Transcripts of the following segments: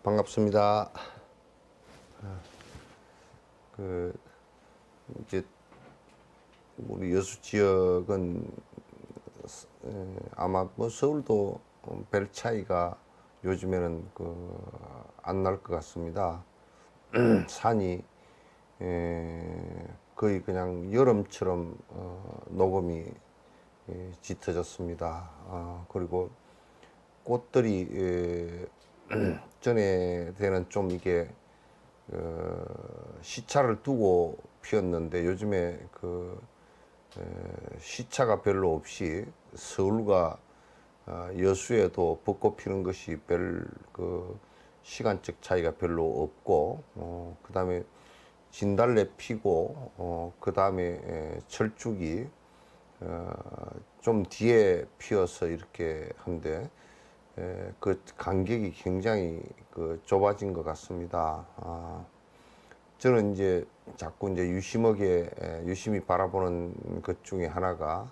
반갑습니다. 이제 우리 여수 지역은 아마 뭐 서울도 별 차이가 요즘에는 안 날 것 같습니다. 산이 거의 그냥 여름처럼 녹음이 짙어졌습니다. 그리고 꽃들이 전에는 좀 이게 시차를 두고 피었는데 요즘에 시차가 별로 없이 서울과 여수에도 벚꽃 피는 것이 별 시간적 차이가 별로 없고 그 다음에 진달래 피고 그 다음에 철쭉이 좀 뒤에 피어서 이렇게 한데 그 간격이 굉장히 좁아진 것 같습니다. 저는 이제 자꾸 이제 유심히 바라보는 것 중에 하나가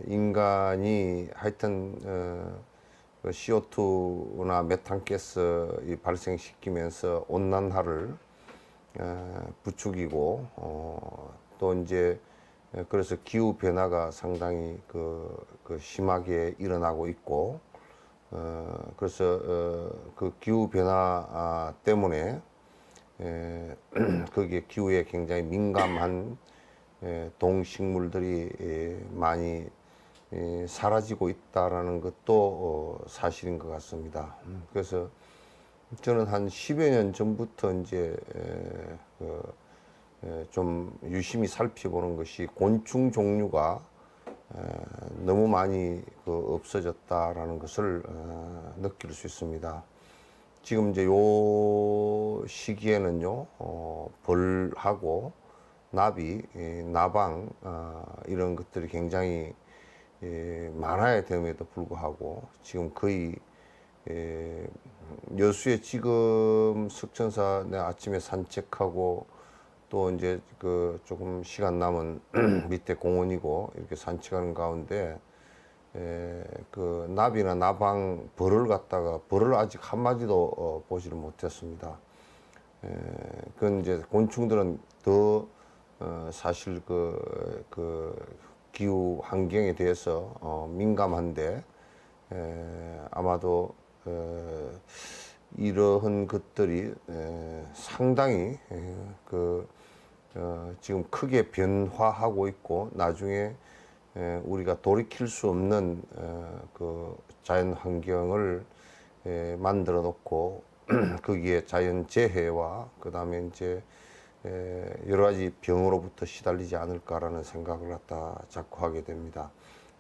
인간이 하여튼 CO2나 메탄가스 발생시키면서 온난화를 부추기고 또 이제 그래서 기후 변화가 상당히 심하게 일어나고 있고 그래서 그 기후 변화 때문에 거기에 기후에 굉장히 민감한 동식물들이 많이 사라지고 있다라는 것도 사실인 것 같습니다. 그래서 저는 한 10여 년 전부터 이제 좀 유심히 살펴보는 것이 곤충 종류가 너무 많이 없어졌다라는 것을 느낄 수 있습니다. 지금 이제 요 시기에는요, 벌하고 나비, 나방 이런 것들이 굉장히 많아야 됨에도 불구하고 지금 거의 여수에 지금 석천사 내 아침에 산책하고 또 이제 조금 시간 남은 밑에 공원이고 이렇게 산책하는 가운데 나비나 나방 벌을 아직 한 마디도 보지를 못했습니다. 그건 이제 곤충들은 더 사실 기후 환경에 대해서 민감한데 아마도 이러한 것들이 상당히 지금 크게 변화하고 있고 나중에 우리가 돌이킬 수 없는 자연 환경을 만들어 놓고 거기에 자연 재해와 그 다음에 이제 여러 가지 병으로부터 시달리지 않을까라는 생각을 갖다 자꾸 하게 됩니다.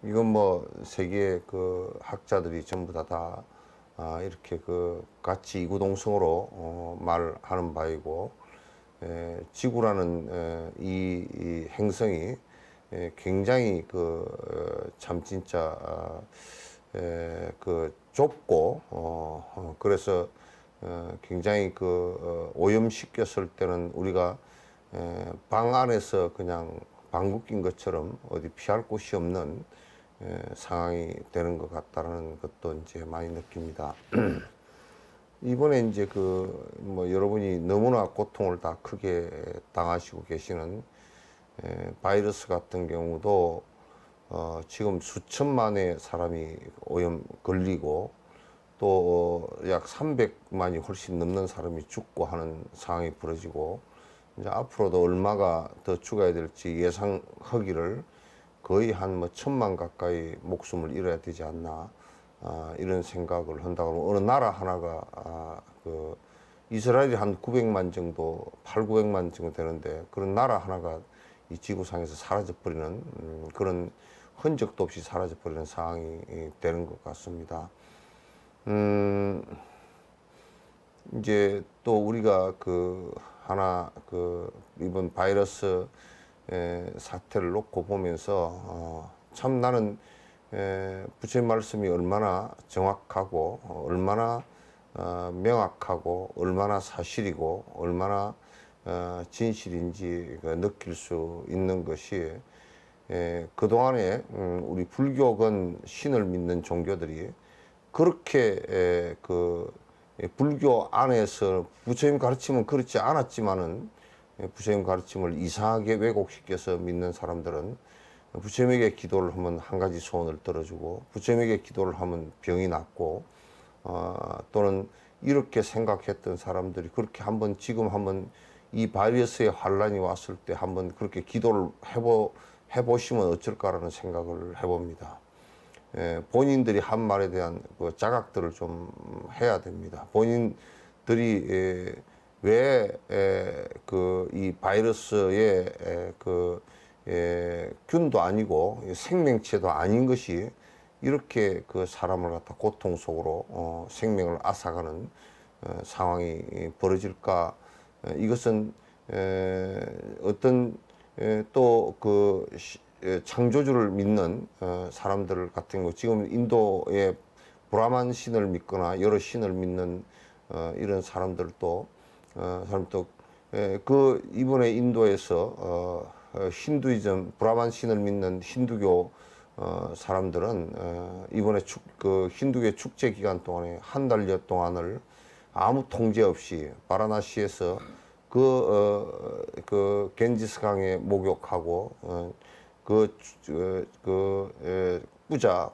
이건 뭐 세계 학자들이 전부 다 이렇게 같이 이구동성으로 말하는 바이고 지구라는 이 행성이 굉장히 참 진짜 좁고 그래서 굉장히 오염시켰을 때는 우리가 방 안에서 그냥 방귀 낀 것처럼 어디 피할 곳이 없는 상황이 되는 것 같다는 것도 이제 많이 느낍니다. 이번에 이제 그 뭐 여러분이 너무나 고통을 다 크게 당하시고 계시는 바이러스 같은 경우도 지금 수천만의 사람이 오염 걸리고 또 약 300만이 훨씬 넘는 사람이 죽고 하는 상황이 벌어지고 이제 앞으로도 얼마가 더 죽어야 될지 예상하기를 거의 한 뭐 1,000만 가까이 목숨을 잃어야 되지 않나 이런 생각을 한다 그러면 어느 나라 하나가 그 이스라엘이 한 900만 정도 900만 정도 되는데 그런 나라 하나가 이 지구상에서 사라져 버리는 그런 흔적도 없이 사라져 버리는 상황이 되는 것 같습니다. 이제 또 우리가 그 하나 그 이번 바이러스 사태를 놓고 보면서 참 나는 부처님 말씀이 얼마나 정확하고 얼마나 명확하고 얼마나 사실이고 얼마나 진실인지 느낄 수 있는 것이 그동안에 우리 불교건 신을 믿는 종교들이 그렇게 그 불교 안에서 부처님 가르침은 그렇지 않았지만은 부처님 가르침을 이상하게 왜곡시켜서 믿는 사람들은 부처님에게 기도를 하면 한 가지 소원을 들어주고 부처님에게 기도를 하면 병이 낫고 또는 이렇게 생각했던 사람들이 그렇게 한번 지금 한번 이 바이러스의 환란이 왔을 때 한번 그렇게 기도를 해보시면 어쩔까라는 생각을 해봅니다. 본인들이 한 말에 대한 그 자각들을 좀 해야 됩니다. 본인들이 왜 그 이 바이러스의 그 균도 아니고 생명체도 아닌 것이 이렇게 그 사람을 갖다 고통 속으로 생명을 앗아가는 상황이 벌어질까? 이것은 어떤 또 그 창조주를 믿는 사람들 같은 경우 지금 인도의 브라만 신을 믿거나 여러 신을 믿는 이런 사람들도 그 이번에 인도에서 힌두이즘 브라만 신을 믿는 힌두교 사람들은 이번에 그 힌두교 축제 기간 동안에 한 달여 동안을 아무 통제 없이 바라나시에서 그 겐지스강에 목욕하고 꾸자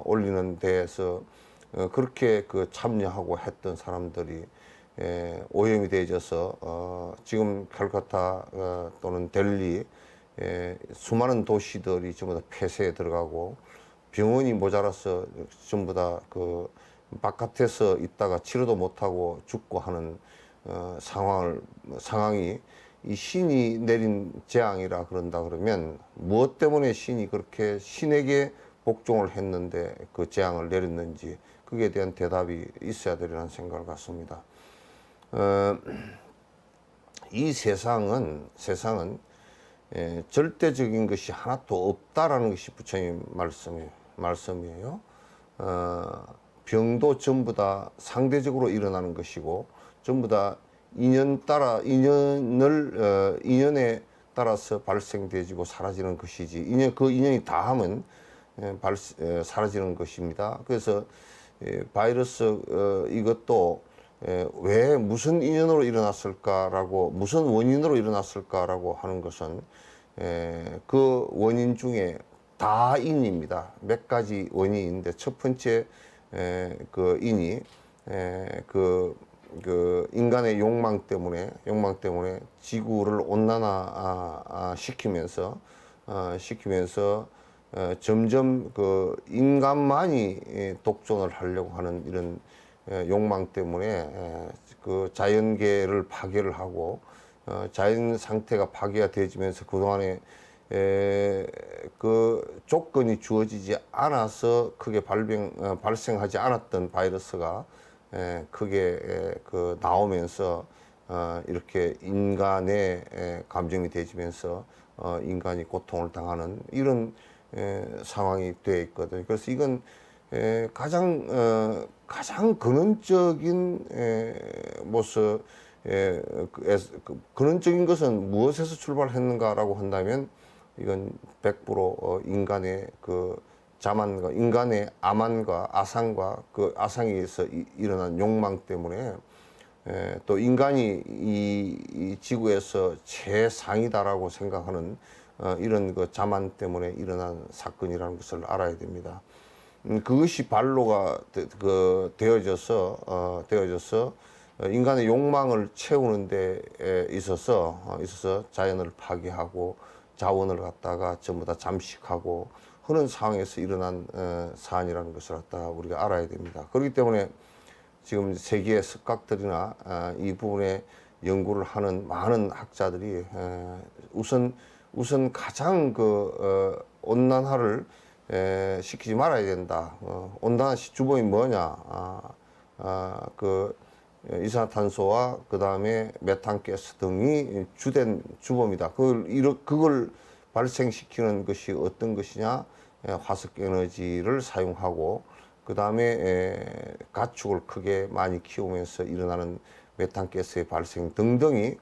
올리는 데에서 그렇게 그 참여하고 했던 사람들이 오염이 되어져서 지금 칼카타 또는 델리 수많은 도시들이 전부 다 폐쇄에 들어가고 병원이 모자라서 전부 다 그 바깥에서 있다가 치료도 못하고 죽고 하는 상황이 이 신이 내린 재앙이라 그런다 그러면 무엇 때문에 신이 그렇게 신에게 복종을 했는데 그 재앙을 내렸는지 그에 대한 대답이 있어야 되리라는 생각을 갖습니다. 이 세상은 절대적인 것이 하나도 없다라는 것이 부처님 말씀이에요. 병도 전부 다 상대적으로 일어나는 것이고 전부 다 인연에 따라서 발생되지고 사라지는 것이지 그 인연이 다하면 사라지는 것입니다. 그래서 바이러스 이것도 왜 무슨 인연으로 일어났을까라고 무슨 원인으로 일어났을까라고 하는 것은 그 원인 중에 다인입니다. 몇 가지 원인이 있는데 첫 번째 그 인이 그 인간의 욕망 때문에 지구를 온난화 시키면서 점점 그 인간만이 독존을 하려고 하는 이런 욕망 때문에 그 자연계를 파괴를 하고 자연 상태가 파괴가 되어지면서 그동안에 그 조건이 주어지지 않아서 크게 발생하지 않았던 바이러스가 크게 그 나오면서 이렇게 인간의 감정이 되어지면서 인간이 고통을 당하는 이런 상황이 되어 있거든요. 그래서 이건 가장 근원적인 모습, 근원적인 것은 무엇에서 출발했는가라고 한다면 이건 100% 인간의 그 자만과 인간의 아만과 아상과 그 아상에서 일어난 욕망 때문에 또 인간이 이 지구에서 최상이다라고 생각하는 이런 그 자만 때문에 일어난 사건이라는 것을 알아야 됩니다. 그것이 발로가 되어져서 인간의 욕망을 채우는 데 있어서 자연을 파괴하고 자원을 갖다가 전부 다 잠식하고 하는 상황에서 일어난 사안이라는 것을 갖다가 우리가 알아야 됩니다. 그렇기 때문에 지금 세계의 석학들이나 이 부분에 연구를 하는 많은 학자들이 우선 가장 온난화를 시키지 말아야 된다. 온난화 주범이 뭐냐? 이산화탄소와 그 다음에 메탄가스 등이 주된 주범이다. 그걸 발생시키는 것이 어떤 것이냐? 화석 에너지를 사용하고 그 다음에 가축을 크게 많이 키우면서 일어나는 메탄가스의 발생 등등이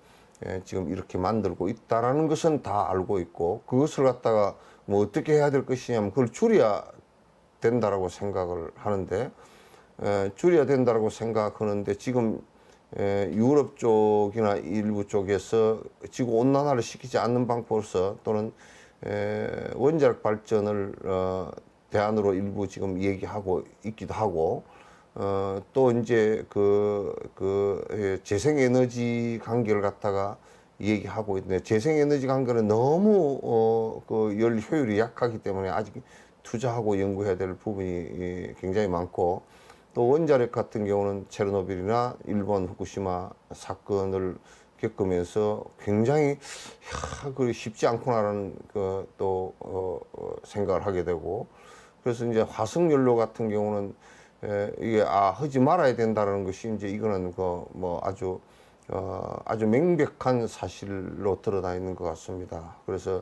지금 이렇게 만들고 있다라는 것은 다 알고 있고, 그것을 갖다가 뭐 어떻게 해야 될 것이냐면 그걸 줄여야 된다라고 생각을 하는데, 줄여야 된다라고 생각하는데 지금 유럽 쪽이나 일부 쪽에서 지구 온난화를 시키지 않는 방법으로서 또는 원자력 발전을 대안으로 일부 지금 얘기하고 있기도 하고, 또 이제 재생에너지 관계를 갖다가 얘기하고 있는데, 재생에너지 관계는 너무 열 효율이 약하기 때문에 아직 투자하고 연구해야 될 부분이 굉장히 많고, 또 원자력 같은 경우는 체르노빌이나 일본 후쿠시마 사건을 겪으면서 굉장히 쉽지 않구나라는 생각을 하게 되고, 그래서 이제 화석연료 같은 경우는 이게 하지 말아야 된다는 것이 이제 이거는 아주 명백한 사실로 드러나 있는 것 같습니다. 그래서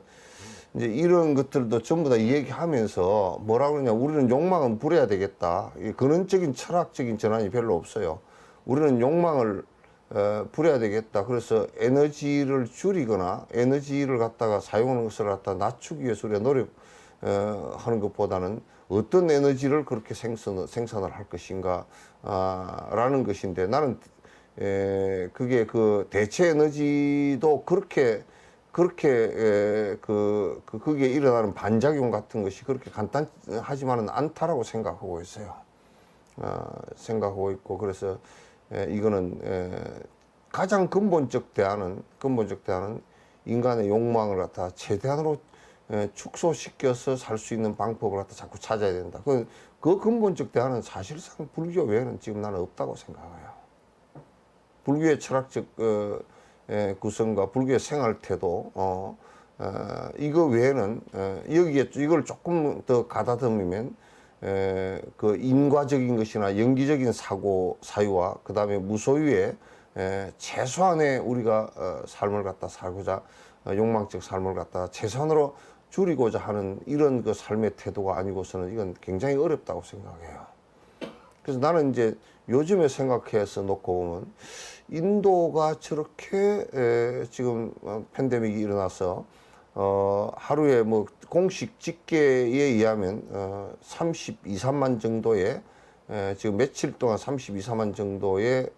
이제 이런 것들도 전부 다 얘기하면서 뭐라 그러냐, 우리는 욕망은 부려야 되겠다. 근원적인 철학적인 전환이 별로 없어요. 우리는 욕망을 부려야 되겠다. 그래서 에너지를 줄이거나 에너지를 갖다가 사용하는 것을 갖다 낮추기 위해서 우리가 노력하는 것보다는 어떤 에너지를 그렇게 생산을 할 것인가 라는 것인데, 나는 그게 대체 에너지도 그게 일어나는 반작용 같은 것이 그렇게 간단하지만은 않다라고 생각하고 있어요. 생각하고 있고, 그래서 이거는 가장 근본적 대안은 인간의 욕망을 갖다 최대한으로 축소시켜서 살 수 있는 방법을 갖다 자꾸 찾아야 된다. 그 근본적 대안은 사실상 불교 외에는 지금 나는 없다고 생각해요. 불교의 철학적 구성과 불교의 생활 태도, 이거 외에는 여기에 이걸 조금 더 가다듬으면 인과적인 것이나 연기적인 사유와 그 다음에 무소유의 최소한의 우리가 삶을 갖다 살고자, 욕망적 삶을 갖다 최소한으로 줄이고자 하는 이런 삶의 태도가 아니고서는 이건 굉장히 어렵다고 생각해요. 그래서 나는 이제 요즘에 생각해서 놓고 보면 인도가 저렇게 지금 팬데믹이 일어나서 하루에 공식 집계에 의하면 32, 3만 정도의 지금 며칠 동안 32, 3만 정도의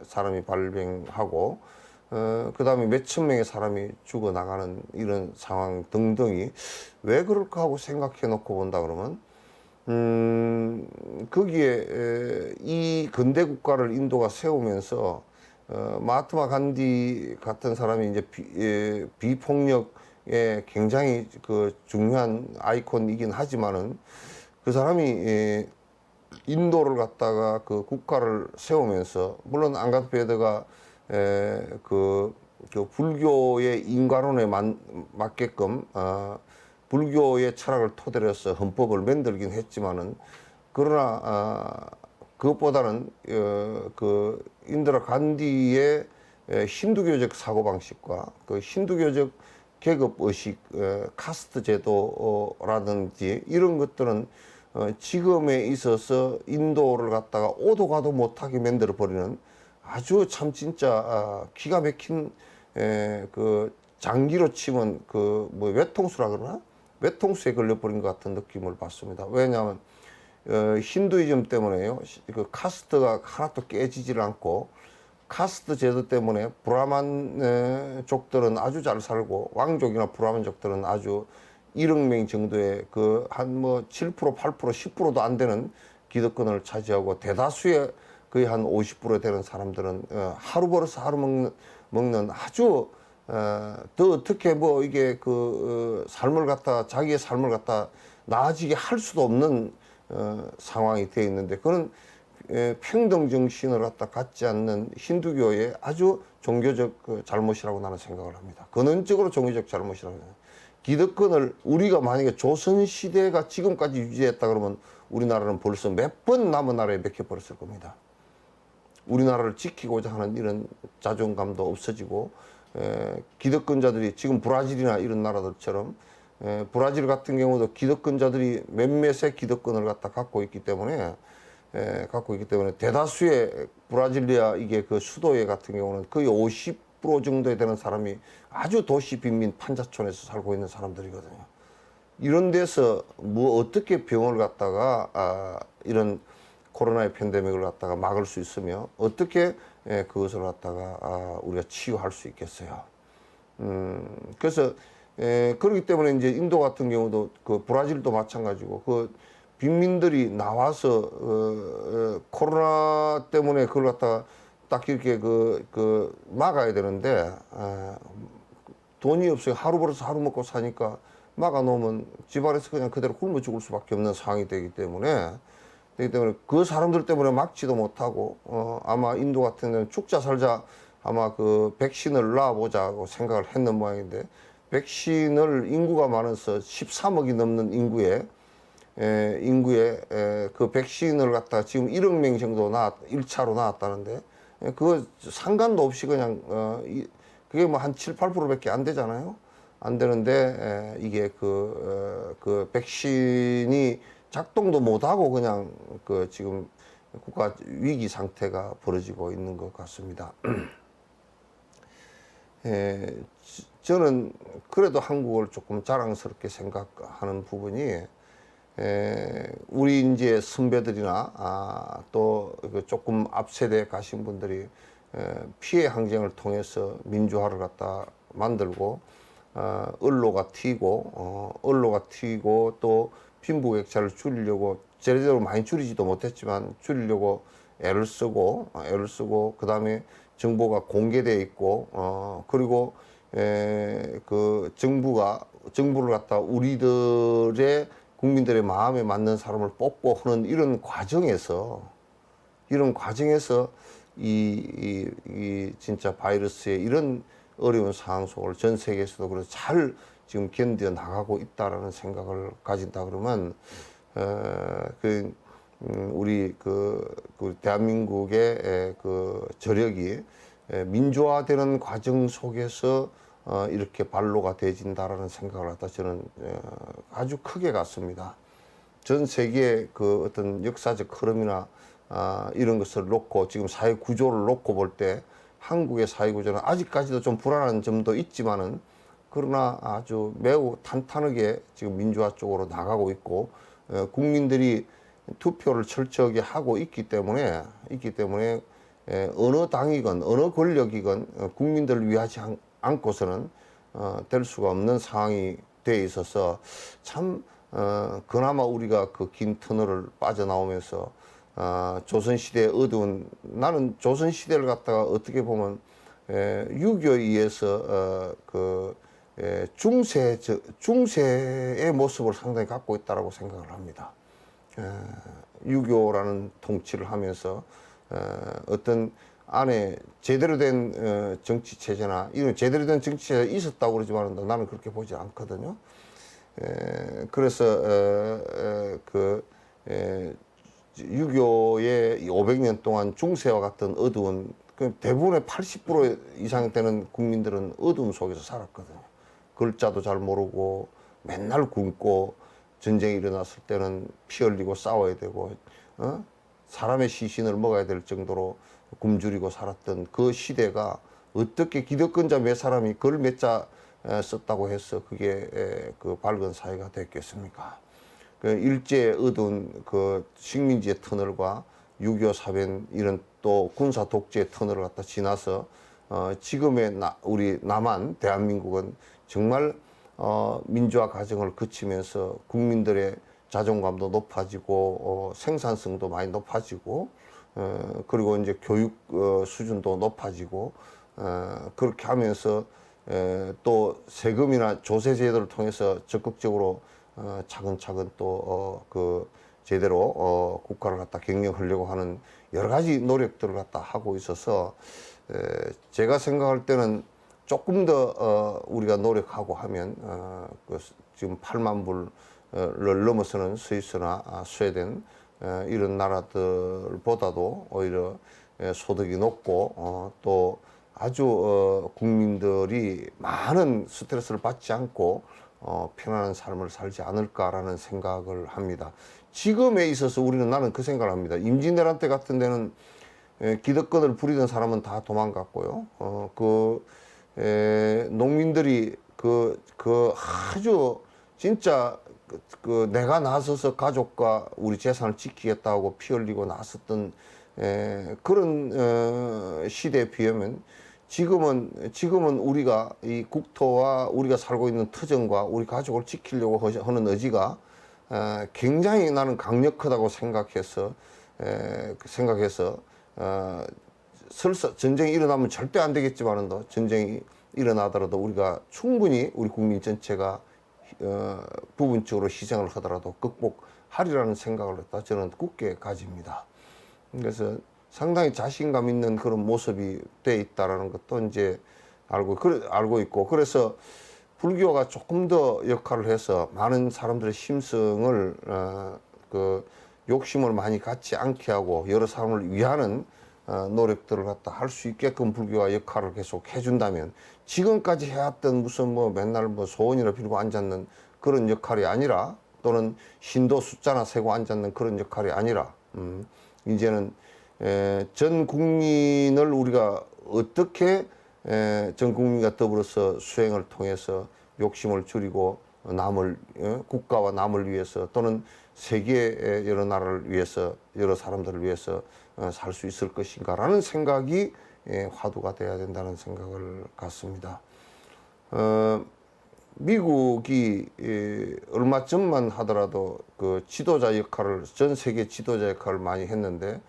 사람이 발병하고, 그 다음에 몇천 명의 사람이 죽어나가는 이런 상황 등등이 왜 그럴까 하고 생각해 놓고 본다 그러면, 거기에 이 근대 국가를 인도가 세우면서 마하트마 간디 같은 사람이 이제 비폭력에 굉장히 중요한 아이콘이긴 하지만은, 그 사람이 인도를 갖다가 국가를 세우면서, 물론 앙가드베드가 불교의 인간론에 맞게끔 불교의 철학을 토대로 해서 헌법을 만들긴 했지만은, 그러나 그것보다는 인디라 간디의 힌두교적 사고방식과 힌두교적 계급의식, 카스트 제도라든지 이런 것들은 지금에 있어서 인도를 갖다가 오도 가도 못하게 만들어 버리는 아주 참 진짜 기가 막힌 장기로 치면 외통수라 그러나 외통수에 걸려버린 것 같은 느낌을 받습니다. 왜냐하면 힌두이즘 때문에요. 그 카스트가 하나도 깨지질 않고 카스트 제도 때문에 브라만 족들은 아주 잘 살고 왕족이나 브라만족들은 아주 1억 명 정도의 그 한 뭐 7%, 8%, 10%도 안 되는 기득권을 차지하고 대다수의 거의 한 50% 되는 사람들은 하루 벌어서 하루 먹는 아주 더 어떻게 뭐 이게 그 삶을 갖다 자기의 삶을 갖다 나아지게 할 수도 없는 상황이 되어 있는데 그런 평등 정신을 갖다 갖지 않는 힌두교의 아주 종교적 그 잘못이라고 나는 생각을 합니다. 근원적으로 종교적 잘못이라고 합니다. 기득권을 우리가 만약에 조선시대가 지금까지 유지했다 그러면 우리나라는 벌써 몇 번 남은 나라에 맥혀버렸을 겁니다. 우리나라를 지키고자 하는 이런 자존감도 없어지고 기득권자들이 지금 브라질이나 이런 나라들처럼 브라질 같은 경우도 기득권자들이 몇몇의 기득권을 갖다 갖고 있기 때문에 대다수의 브라질리아 이게 그 수도에 같은 경우는 거의 50% 정도에 되는 사람이 아주 도시 빈민 판자촌에서 살고 있는 사람들이거든요. 이런 데서 뭐 어떻게 병을 갖다가 이런 코로나의 팬데믹을 갖다가 막을 수 있으며 어떻게 그것을 갖다가 우리가 치유할 수 있겠어요. 그래서 그렇기 때문에 이제 인도 같은 경우도 그 브라질도 마찬가지고 그 빈민들이 나와서 코로나 때문에 그걸 갖다가 딱 이렇게 그 막아야 되는데 돈이 없어요. 하루 벌어서 하루 먹고 사니까 막아 놓으면 집안에서 그냥 그대로 굶어 죽을 수밖에 없는 상황이 되기 때문에 그 사람들 때문에 막지도 못하고 아마 인도 같은 데는 죽자 살자 아마 그 백신을 놔보자고 생각을 했는 모양인데 백신을 인구가 많아서 13억이 넘는 인구에 그 백신을 갖다 지금 1억 명 정도 1차로 나왔다는데 그거 상관도 없이 그냥 그게 뭐 한 7, 8%밖에 안 되잖아요. 안 되는데 이게 그 백신이 작동도 못하고 그냥 그 지금 국가 위기 상태가 벌어지고 있는 것 같습니다. 저는 그래도 한국을 조금 자랑스럽게 생각하는 부분이 우리 이제 선배들이나 또 조금 앞 세대에 가신 분들이 피해 항쟁을 통해서 민주화를 갖다 만들고 언로가 튀고 또 빈부격차를 줄이려고 제대로 많이 줄이지도 못했지만 줄이려고 애를 쓰고 그다음에 정보가 공개돼 있고 그리고 그 정부를 갖다 우리들의 국민들의 마음에 맞는 사람을 뽑고 하는 이런 과정에서 이 진짜 바이러스의 이런 어려운 상황 속을 전 세계에서도 그래서 잘 지금 견뎌 나가고 있다라는 생각을 가진다 그러면 우리 대한민국의 그 저력이 민주화되는 과정 속에서 이렇게 발로가 되진다라는 생각을 갖다 저는 아주 크게 갖습니다. 전 세계의 그 어떤 역사적 흐름이나 이런 것을 놓고 지금 사회 구조를 놓고 볼 때 한국의 사회 구조는 아직까지도 좀 불안한 점도 있지만은 그러나 아주 매우 탄탄하게 지금 민주화 쪽으로 나가고 있고 국민들이 투표를 철저하게 하고 있기 때문에 어느 당이건 어느 권력이건 국민들을 위하지 않고서는 될 수가 없는 상황이 돼 있어서 참 그나마 우리가 그 긴 터널을 빠져나오면서 조선시대의 나는 조선시대를 갖다가 어떻게 보면 유교에 의해서 중세의 모습을 상당히 갖고 있다라고 생각을 합니다. 유교라는 통치를 하면서 어떤 안에 제대로 된 정치 체제나 이런 제대로 된 정치 체제가 있었다고 그러지만 나는 그렇게 보지 않거든요. 그래서 유교의 500년 동안 중세와 같은 어두운 대부분의 80% 이상 되는 국민들은 어둠 속에서 살았거든요. 글자도 잘 모르고 맨날 굶고 전쟁이 일어났을 때는 피 흘리고 싸워야 되고 사람의 시신을 먹어야 될 정도로 굶주리고 살았던 그 시대가 어떻게 기득권자 몇 사람이 글 몇 자 썼다고 해서 그게 그 밝은 사회가 됐겠습니까? 그 일제 얻은 그 식민지의 터널과 6.25 사변 이런 또 군사 독재의 터널을 갖다 지나서 지금의 우리 남한 대한민국은 정말 민주화 과정을 거치면서 국민들의 자존감도 높아지고 생산성도 많이 높아지고 그리고 이제 교육 수준도 높아지고 그렇게 하면서 또 세금이나 조세 제도를 통해서 적극적으로 차근차근 또 그 제대로 국가를 갖다 경영하려고 하는 여러 가지 노력들을 갖다 하고 있어서 제가 생각할 때는 조금 더 우리가 노력하고 하면 그 지금 8만 불을 넘어서는 스위스나 스웨덴 이런 나라들보다도 오히려 소득이 높고 또 아주 국민들이 많은 스트레스를 받지 않고 편안한 삶을 살지 않을까라는 생각을 합니다. 지금에 있어서 우리는 나는 그 생각을 합니다. 임진왜란 때 같은 데는 기득권을 부리던 사람은 다 도망갔고요. 농민들이 그 아주 진짜 내가 나서서 가족과 우리 재산을 지키겠다고 피 흘리고 나섰던 그런 시대에 비하면 지금은 우리가 이 국토와 우리가 살고 있는 터전과 우리 가족을 지키려고 하는 의지가 굉장히 나는 강력하다고 생각해서 설사 전쟁이 일어나면 절대 안 되겠지만은 전쟁이 일어나더라도 우리가 충분히 우리 국민 전체가 부분적으로 희생을 하더라도 극복하리라는 생각을 갖다 저는 굳게 가집니다. 그래서 상당히 자신감 있는 그런 모습이 돼 있다라는 것도 이제 알고 있고, 그래서 불교가 조금 더 역할을 해서 많은 사람들의 심성을 욕심을 많이 갖지 않게 하고 여러 사람을 위하는 노력들을 갖다 할 수 있게끔 불교가 역할을 계속 해준다면, 지금까지 해왔던 무슨 맨날 소원이나 빌고 앉았는 그런 역할이 아니라, 또는 신도 숫자나 세고 앉았는 그런 역할이 아니라 이제는 전 국민을 우리가 어떻게 전 국민과 더불어서 수행을 통해서 욕심을 줄이고 국가와 남을 위해서, 또는 세계의 여러 나라를 위해서, 여러 사람들을 위해서 살 수 있을 것인가라는 생각이 화두가 돼야 된다는 생각을 갖습니다. 미국이 얼마 전만 하더라도 그 지도자 역할을, 전 세계 지도자 역할을 많이 했는데,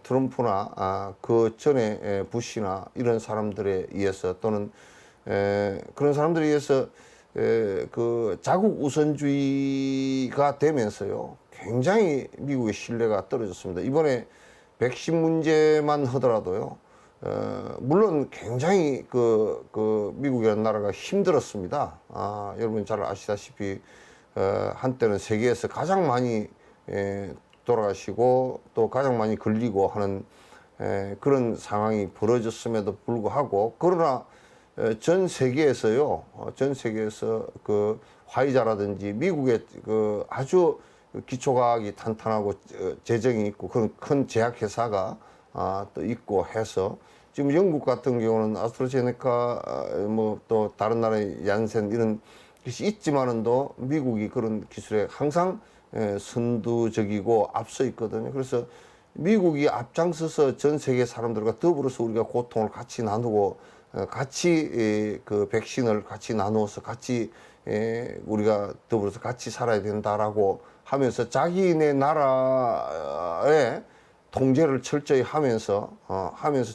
트럼프나 그 전에 부시나 이런 사람들에 의해서, 또는 그런 사람들에 의해서 그 자국 우선주의가 되면서요, 굉장히 미국의 신뢰가 떨어졌습니다. 이번에 백신 문제만 하더라도요, 물론 굉장히 미국이라는 나라가 힘들었습니다. 여러분 잘 아시다시피 한때는 세계에서 가장 많이 돌아가시고 또 가장 많이 걸리고 하는 그런 상황이 벌어졌음에도 불구하고, 그러나 전 세계에서요, 전 세계에서 그 화이자라든지 미국의 그 아주 기초과학이 탄탄하고 재정이 있고 그런 큰 제약회사가 또 있고 해서, 지금 영국 같은 경우는 아스트라제네카 또 다른 나라의 얀센 이런 것이 있지만은도 미국이 그런 기술에 항상 선두적이고 앞서 있거든요. 그래서 미국이 앞장서서 전 세계 사람들과 더불어서 우리가 고통을 같이 나누고 같이 그 백신을 같이 나누어서 같이 우리가 더불어서 같이 살아야 된다라고 하면서 자기네 나라의 통제를 철저히 하면서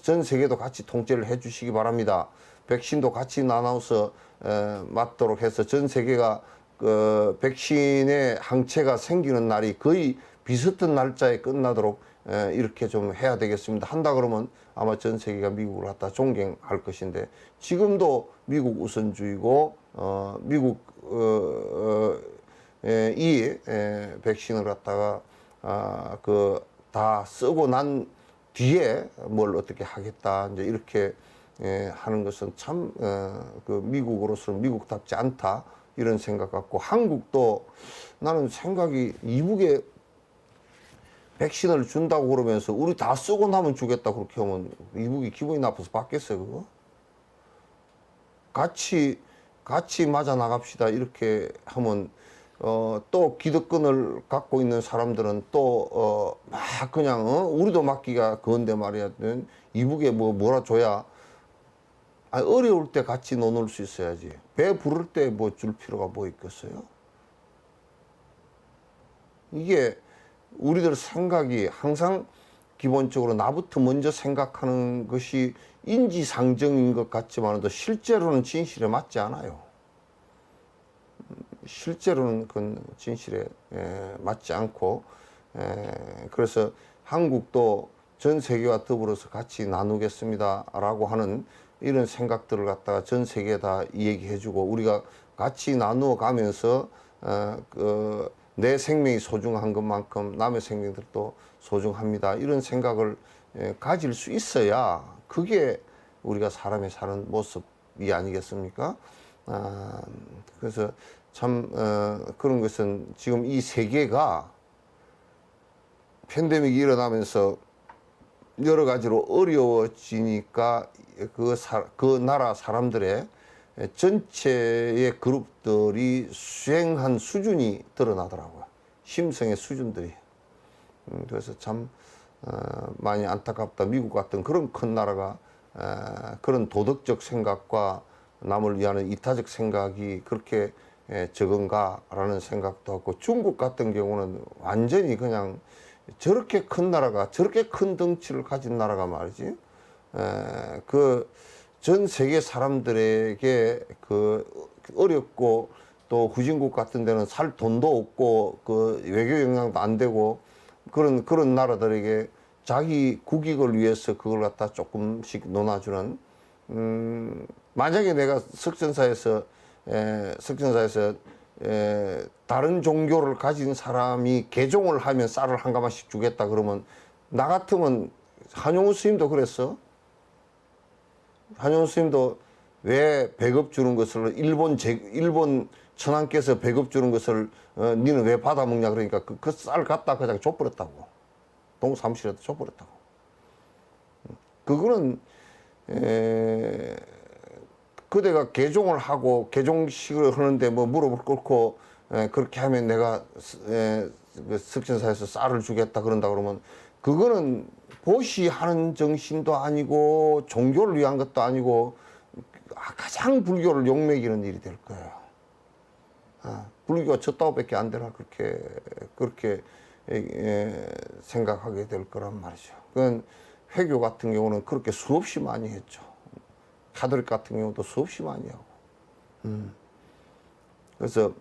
전 세계도 같이 통제를 해 주시기 바랍니다. 백신도 같이 나눠서 맞도록 해서 전 세계가 그 백신의 항체가 생기는 날이 거의 비슷한 날짜에 끝나도록 이렇게 좀 해야 되겠습니다. 한다 그러면 아마 전 세계가 미국을 갖다 존경할 것인데, 지금도 미국 우선주의고 미국 이 백신을 갖다가 다 쓰고 난 뒤에 뭘 어떻게 하겠다 이제 이렇게 하는 것은 참 그 미국으로서는 미국답지 않다 이런 생각 같고, 한국도 나는 생각이 이북에 백신을 준다고 그러면서 우리 다 쓰고 나면 주겠다 그렇게 하면 이북이 기분이 나빠서 받겠어요 그거? 같이 같이 맞아 나갑시다 이렇게 하면 또 기득권을 갖고 있는 사람들은 또 막 그냥 우리도 맡기가 그건데 말이야 이북에 뭐 몰아줘야 어려울 때 같이 노놀 수 있어야지. 배 부를 때 뭐 줄 필요가 뭐 있겠어요? 이게 우리들 생각이 항상 기본적으로 나부터 먼저 생각하는 것이 인지상정인 것 같지만도 실제로는 진실에 맞지 않아요. 실제로는 그건 진실에 맞지 않고 그래서 한국도 전 세계와 더불어서 같이 나누겠습니다라고 하는 이런 생각들을 갖다가 전 세계에다 얘기해주고 우리가 같이 나누어 가면서 내 생명이 소중한 것만큼 남의 생명들도 소중합니다. 이런 생각을 가질 수 있어야 그게 우리가 사람이 사는 모습이 아니겠습니까? 그래서 참 그런 것은 지금 이 세계가 팬데믹이 일어나면서 여러 가지로 어려워지니까 그 나라 사람들의 전체의 그룹들이 수행한 수준이 드러나더라고요. 심성의 수준들이. 그래서 참 많이 안타깝다. 미국 같은 그런 큰 나라가 그런 도덕적 생각과 남을 위하는 이타적 생각이 그렇게 적은가라는 생각도 하고 중국 같은 경우는 완전히 그냥 저렇게 큰 나라가 저렇게 큰 덩치를 가진 나라가 말이지 그 전 세계 사람들에게 그 어렵고 또 후진국 같은 데는 살 돈도 없고 그 외교 역량도 안 되고 그런 나라들에게 자기 국익을 위해서 그걸 갖다 조금씩 논아주는 만약에 내가 석전사에서 다른 종교를 가진 사람이 개종을 하면 쌀을 한 가마씩 주겠다 그러면 나 같으면 한용우 스님도 그랬어. 한용우 스님도 왜 배급 주는 것을 일본 천황께서 배급 주는 것을 니는 왜 받아먹냐 그러니까 그 쌀 갖다 그냥 줘버렸다고. 동사무실에다 줘버렸다고. 그거는 그대가 개종을 하고 개종식을 하는데 뭐 무릎을 꿇고 그렇게 하면 내가 석전사에서 쌀을 주겠다 그런다 그러면 그거는 보시하는 정신도 아니고 종교를 위한 것도 아니고 가장 불교를 욕먹이는 일이 될 거예요. 불교가 저따위밖에 안 되나 그렇게 생각하게 될 거란 말이죠. 그건 회교 같은 경우는 그렇게 수없이 많이 했죠. 가톨릭 같은 경우도 수없이 많이 하고. 그래서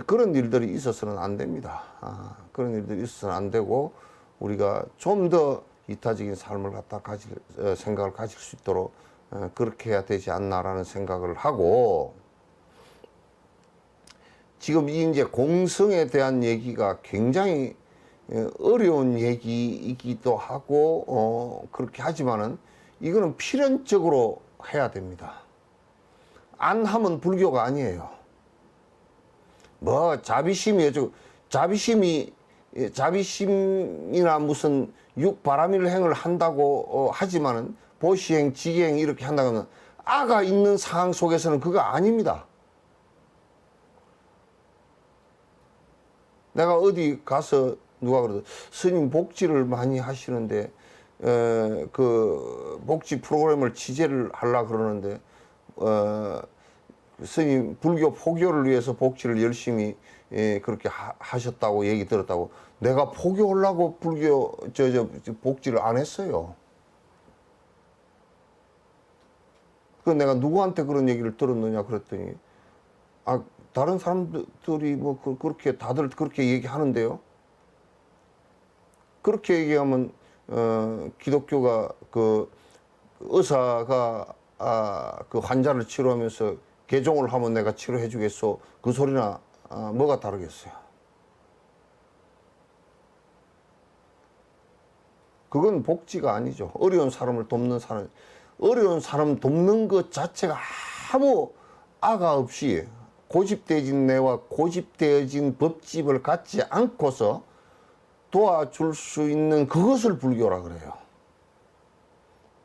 그런 일들이 있어서는 안 됩니다. 그런 일들이 있어서는 안 되고 우리가 좀 더 이타적인 삶을 갖다 생각을 가질 수 있도록 그렇게 해야 되지 않나라는 생각을 하고 지금 이제 공성에 대한 얘기가 굉장히 어려운 얘기이기도 하고 그렇게 하지만은 이거는 필연적으로 해야 됩니다. 안 하면 불교가 아니에요. 뭐 자비심이나 무슨 육바라밀행을 한다고 하지만은 보시행, 지행 이렇게 한다고 하면 아가 있는 상황 속에서는 그거 아닙니다. 내가 어디 가서 누가 그러더 스님 복지를 많이 하시는데 그 복지 프로그램을 취재를 하려고 그러는데 스님 불교 포교를 위해서 복지를 열심히 그렇게 하셨다고 얘기 들었다고. 내가 포교하려고 불교 복지를 안 했어요. 그 내가 누구한테 그런 얘기를 들었느냐 그랬더니 다른 사람들이 뭐 그렇게 다들 그렇게 얘기하는데요. 그렇게 얘기하면 기독교가 그 의사가 그 환자를 치료하면서 개종을 하면 내가 치료해 주겠소. 그 소리나 뭐가 다르겠어요. 그건 복지가 아니죠. 어려운 사람을 돕는 사람, 어려운 사람 돕는 것 자체가 아무 아가 없이 고집되어진 뇌와 고집되어진 법집을 갖지 않고서 도와줄 수 있는 그것을 불교라 그래요.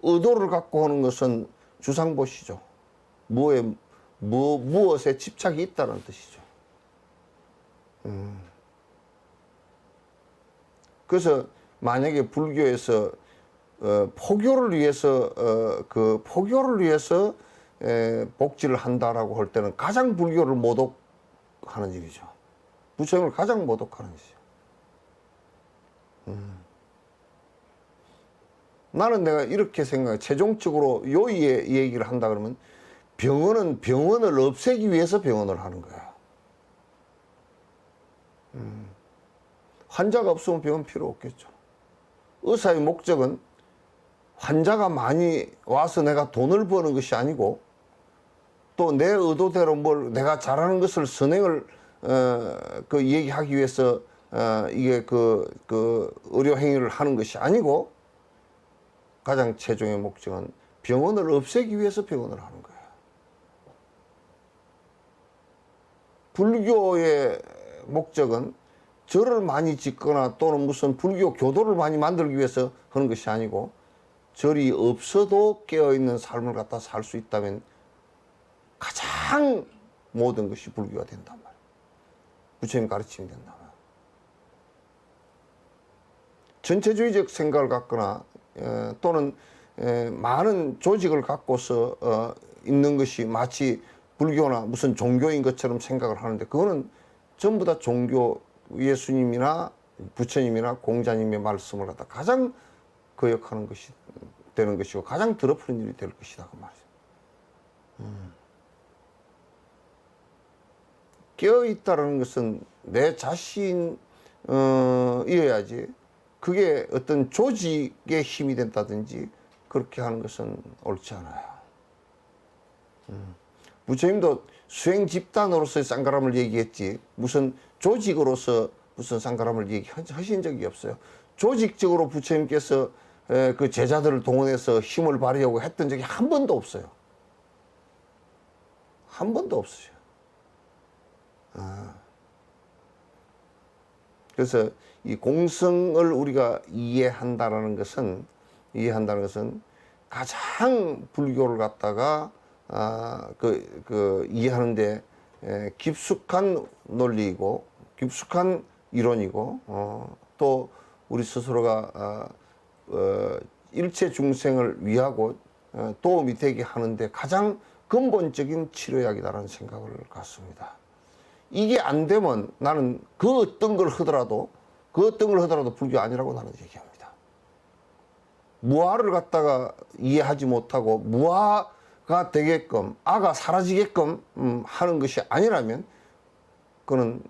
의도를 갖고 하는 것은 주상보시죠. 뭐에 무엇에 집착이 있다는 뜻이죠. 그래서 만약에 불교에서 포교를 위해서 포교를 위해서 복지를 한다라고 할 때는 가장 불교를 모독하는 일이죠. 부처님을 가장 모독하는 일이죠. 나는 내가 이렇게 생각해. 최종적으로 요의의 얘기를 한다 그러면 병원은 병원을 없애기 위해서 병원을 하는 거야. 환자가 없으면 병원 필요 없겠죠. 의사의 목적은 환자가 많이 와서 내가 돈을 버는 것이 아니고 또 내 의도대로 뭘 내가 잘하는 것을 선행을 얘기하기 위해서 이게 의료 행위를 하는 것이 아니고 가장 최종의 목적은 병원을 없애기 위해서 병원을 하는 거예요. 불교의 목적은 절을 많이 짓거나 또는 무슨 불교 교도를 많이 만들기 위해서 하는 것이 아니고 절이 없어도 깨어있는 삶을 갖다 살 수 있다면 가장 모든 것이 불교가 된단 말이에요. 부처님 가르침이 된단 말이에요. 전체주의적 생각을 갖거나 또는 많은 조직을 갖고서 있는 것이 마치 불교나 무슨 종교인 것처럼 생각을 하는데 그거는 전부 다 종교 예수님이나 부처님이나 공자님의 말씀을 갖다 가장 거역하는 것이 되는 것이고 가장 더럽히는 일이 될 것이다 그 말이죠. 깨어있다는 것은 내 자신이어야지 그게 어떤 조직의 힘이 된다든지 그렇게 하는 것은 옳지 않아요. 부처님도 수행 집단으로서의 쌍가람을 얘기했지 무슨 조직으로서 무슨 쌍가람을 얘기하신 적이 없어요. 조직적으로 부처님께서 그 제자들을 동원해서 힘을 발휘하고 했던 적이 한 번도 없어요. 한 번도 없어요. 그래서 이 공성을 우리가 이해한다는 것은 가장 불교를 갖다가 이해하는데 깊숙한 논리이고 깊숙한 이론이고 또 우리 스스로가 일체 중생을 위하고 도움이 되게 하는데 가장 근본적인 치료약이다라는 생각을 갖습니다. 이게 안 되면 나는 그 어떤 걸 하더라도 불교 아니라고 나는 얘기합니다. 무아를 갖다가 이해하지 못하고 무아가 되게끔 아가 사라지게끔 하는 것이 아니라면 그는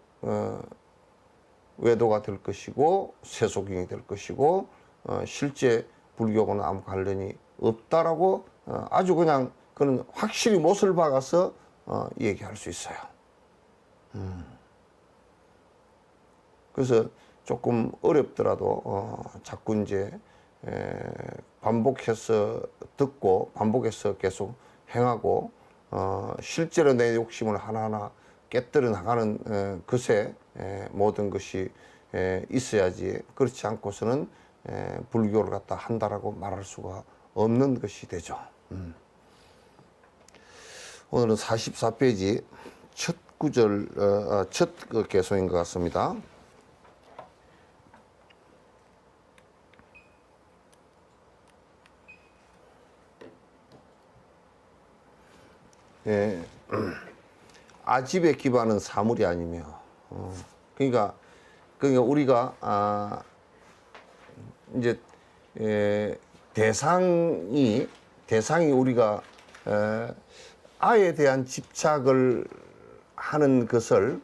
외도가 될 것이고 세속인이 될 것이고 실제 불교하고는 아무 관련이 없다라고 아주 그냥 그는 확실히 못을 박아서 얘기할 수 있어요. 그래서 조금 어렵더라도 자꾸 이제 반복해서 듣고 반복해서 계속 행하고 실제로 내 욕심을 하나하나 깨뜨려 나가는 것에 모든 것이 있어야지 그렇지 않고서는 불교를 갖다 한다라고 말할 수가 없는 것이 되죠. 오늘은 44페이지 첫 구절 첫 개송인 것 같습니다. 아집의 기반은 사물이 아니며 그러니까 우리가 이제 대상이 우리가 아에 대한 집착을 하는 것을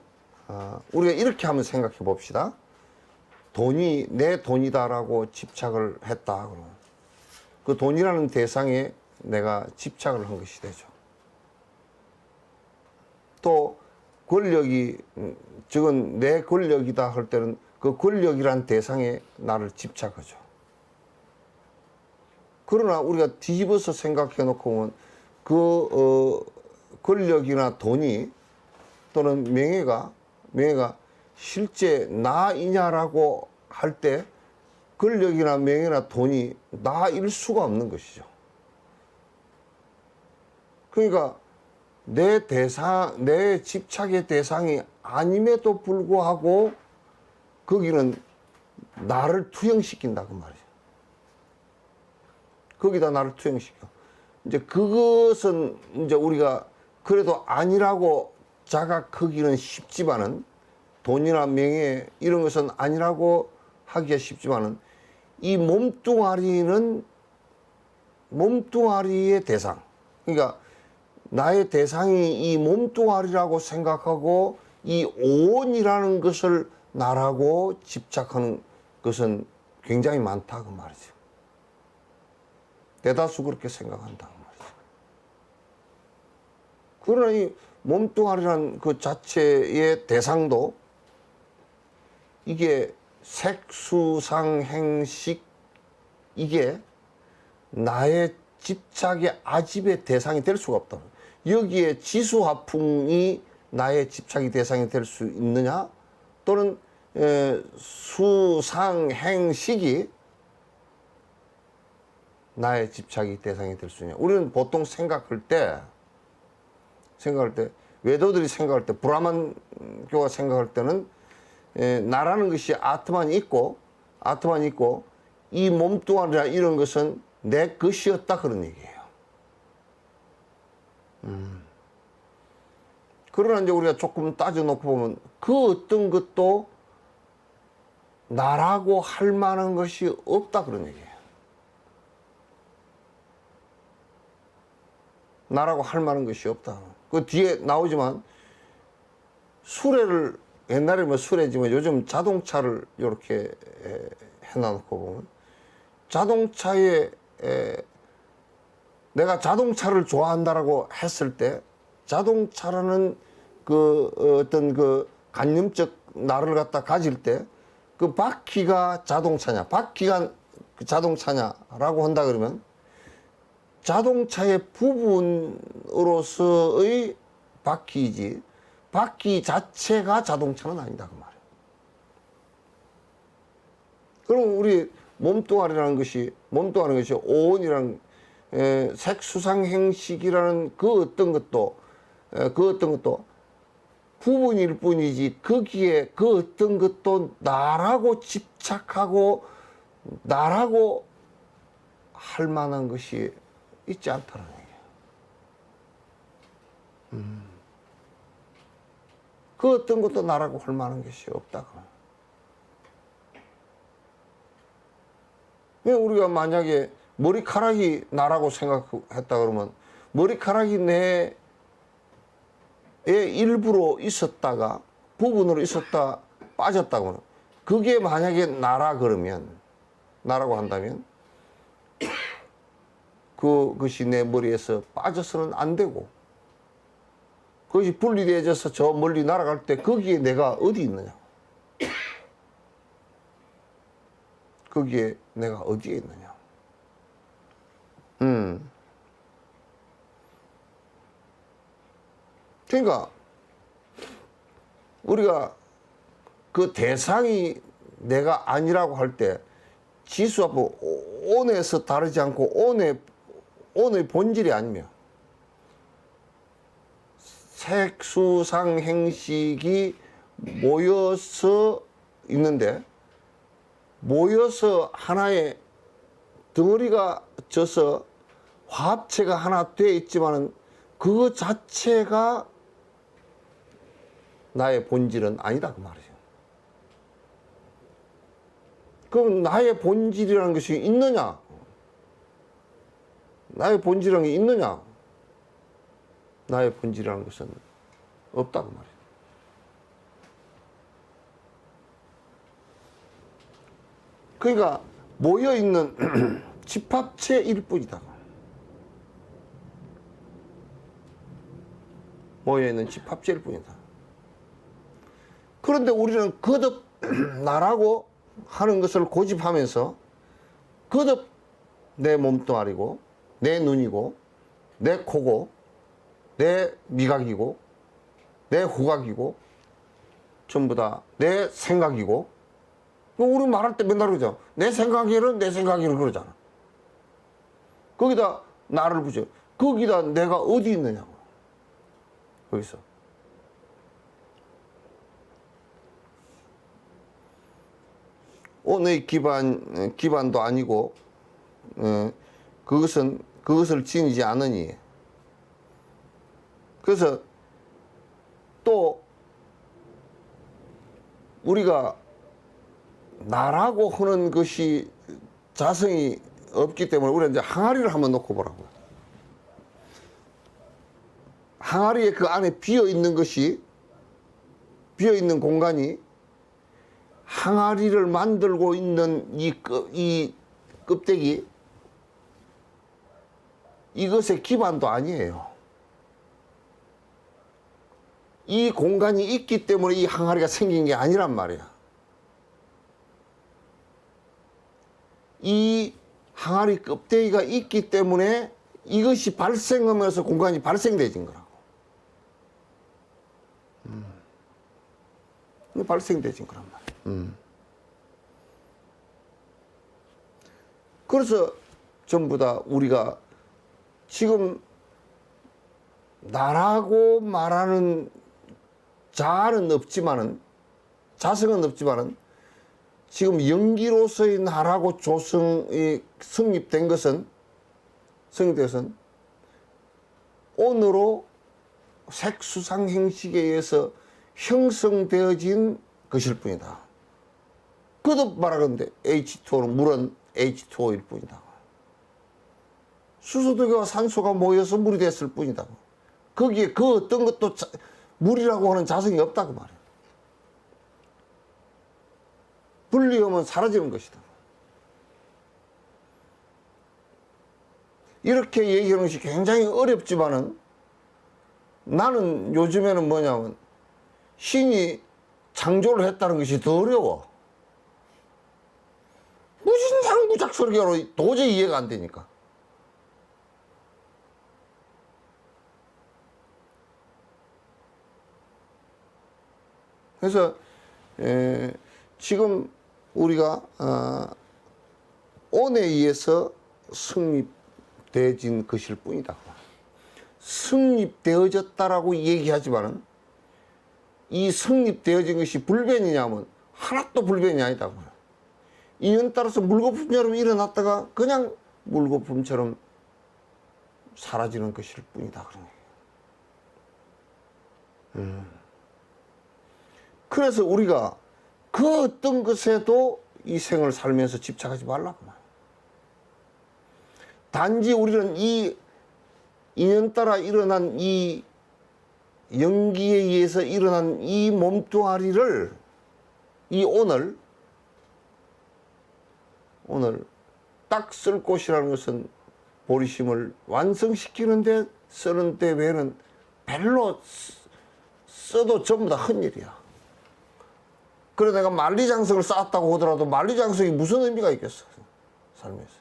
우리가 이렇게 한번 생각해 봅시다. 돈이 내 돈이다라고 집착을 했다. 그러면 그 돈이라는 대상에 내가 집착을 한 것이 되죠. 또 권력이 즉은 내 권력이다 할 때는 그 권력이란 대상에 나를 집착하죠. 그러나 우리가 뒤집어서 생각해 놓고 보면 그 권력이나 돈이 또는 명예가 실제 나이냐라고 할 때 권력이나 명예나 돈이 나일 수가 없는 것이죠. 그러니까 내 집착의 대상이 아님에도 불구하고 거기는 나를 투영시킨다 그 말이죠. 거기다 나를 투영시켜. 이제 그것은 이제 우리가 그래도 아니라고 자각하기는 쉽지만은, 돈이나 명예 이런 것은 아니라고 하기가 쉽지만은, 이 몸뚱아리의 대상, 그러니까 나의 대상이 이 몸뚱아리라고 생각하고 이 오온이라는 것을 나라고 집착하는 것은 굉장히 많다 그 말이죠. 대다수 그렇게 생각한다 그 말이죠. 그러나 이 몸뚱아리라는 그 자체의 대상도 이게 색수상행식, 이게 나의 집착의 아집의 대상이 될 수가 없다. 여기에 지수화풍이 나의 집착의 대상이 될 수 있느냐, 또는 수상행식이 나의 집착의 대상이 될 수 있느냐. 우리는 보통 생각할 때 외도들이 생각할 때, 브라만교가 생각할 때는 나라는 것이 아트만 있고 이 몸뚱아리나 이런 것은 내 것이었다 그런 얘기예요. 그러나 이제 우리가 조금 따져놓고 보면 그 어떤 것도 나라고 할 만한 것이 없다 그런 얘기예요. 나라고 할 만한 것이 없다. 그 뒤에 나오지만 수레를, 옛날에 뭐 수레지만 요즘 자동차를 이렇게 해놔놓고 보면, 자동차에 내가 자동차를 좋아한다라고 했을 때, 자동차라는 그 어떤 그 관념적 나를 갖다 가질 때, 그 바퀴가 자동차냐, 바퀴가 자동차냐라고 한다 그러면 자동차의 부분으로서의 바퀴이지 바퀴 자체가 자동차는 아니다 그 말이에요. 그럼 우리 몸뚱아리라는 것이 오온이라는 색수상행식이라는 그 어떤 것도 부분일 뿐이지, 거기에 그 어떤 것도 나라고 집착하고 나라고 할 만한 것이 있지 않다는 얘기예요. 그 어떤 것도 나라고 할 만한 것이 없다. 우리가 만약에 머리카락이 나라고 생각했다 그러면, 머리카락이 내 일부로 있었다가 부분으로 있었다 빠졌다 그러면, 그게 만약에 나라고 한다면 그것이 내 머리에서 빠져서는 안 되고, 그것이 분리되어져서 저 멀리 날아갈 때 거기에 내가 어디 있느냐, 거기에 내가 어디에 있느냐. 그러니까 우리가 그 대상이 내가 아니라고 할 때, 지수하고 온에서 다르지 않고 온의 본질이 아니면, 색수상행식이 모여서 있는데, 모여서 하나의 덩어리가 져서 화합체가 하나 돼 있지만은 그거 자체가 나의 본질은 아니다 그 말이죠. 그럼 나의 본질이라는 것이 있느냐? 나의 본질이라는 게 있느냐? 나의 본질이라는 것은 없다 그 말이에요. 그러니까 모여있는 집합체일 뿐이다. 모여있는 집합체일 뿐이다. 그런데 우리는 거듭 나라고 하는 것을 고집하면서 거듭 내 몸뚱아리고 내 눈이고 내 코고 내 미각이고 내 후각이고 전부 다 내 생각이고, 우리 말할 때 맨날 그러죠. 내 생각에는 그러잖아. 거기다 나를 붙여. 거기다 내가 어디 있느냐고. 거기서. 온의 기반도 아니고, 그것을 지니지 않으니. 그래서 또 우리가 나라고 하는 것이 자성이 없기 때문에 우리가 이제 항아리를 한번 놓고 보라고요. 항아리에 그 안에 비어있는 것이, 비어있는 공간이 항아리를 만들고 있는 이 껍데기, 이것의 기반도 아니에요. 이 공간이 있기 때문에 이 항아리가 생긴 게 아니란 말이야. 이 항아리 껍데기가 있기 때문에 이것이 발생하면서 공간이 발생되진 거라고. 발생되진 거란 말이야. 그래서 전부 다 우리가 지금 나라고 말하는 자아는 없지만은, 자성은 없지만은, 지금 영기로서의 나라고 조성이 성립된 것은, 오늘로 색수상 형식에 의해서 형성되어진 것일 뿐이다. 거듭 말하건대 H2O는 물은 H2O일 뿐이다. 수소두개와 산소가 모여서 물이 됐을 뿐이다. 거기에 그 어떤 것도 물이라고 하는 자성이 없다고 말이야. 분리하면 사라지는 것이다. 이렇게 얘기하는 것이 굉장히 어렵지만은, 나는 요즘에는 뭐냐면 신이 창조를 했다는 것이 더 어려워. 무진장부작설계로 도저히 이해가 안 되니까. 그래서 지금 우리가 온에 의해서 성립되어진 것일 뿐이다. 성립되어졌다라고 얘기하지만은, 이 성립되어진 것이 불변이냐면 하나도 불변이 아니다고요. 인연 따라서 물거품처럼 일어났다가 그냥 물거품처럼 사라지는 것일 뿐이다. 그래서 우리가 그 어떤 것에도 이 생을 살면서 집착하지 말라고 말이야. 단지 우리는 이 인연 따라 일어난 이 연기에 의해서 일어난 이 몸뚱아리를, 이 오늘 딱 쓸 곳이라는 것은 보리심을 완성시키는데 쓰는 데 외에는 별로 써도 전부 다 헛일이야. 그래 내가 만리장성을 쌓았다고 하더라도 만리장성이 무슨 의미가 있겠어, 삶에서.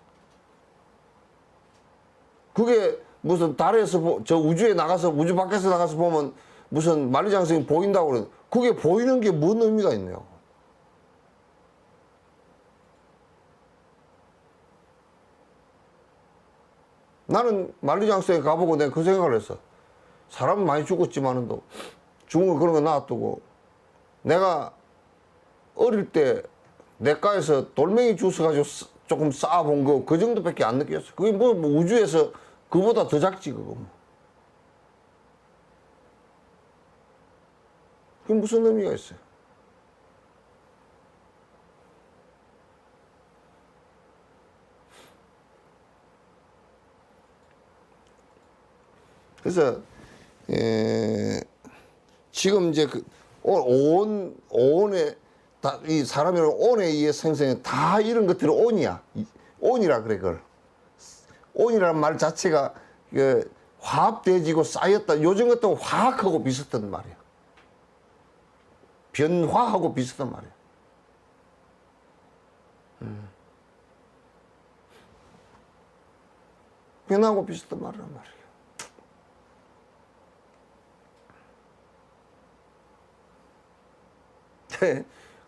그게 무슨 달에서 저 우주에 나가서, 우주 밖에서 나가서 보면 무슨 만리장성이 보인다고 그러는데, 그게 보이는 게 뭔 의미가 있냐고. 나는 만리장성에 가보고 내가 그 생각을 했어. 사람은 많이 죽었지만은 죽은 거 그런 거 놔두고, 내가 어릴 때 내과에서 돌멩이 주스 가지고 조금 쌓아본 거, 그 정도밖에 안 느꼈어. 그게 뭐 우주에서 그보다 더 작지, 그거 뭐. 그게 무슨 의미가 있어요? 그래서 지금 이제 온에 이 사람이라는 온에 의해 생성해 다 이런 것들은 온이야. 온이라 그래 그걸. 온이라는 말 자체가 화합되어지고 쌓였다. 요즘 같은 화학하고 비슷한 말이야. 변화하고 비슷한 말이야. 변화하고 비슷한 말이란 말이야.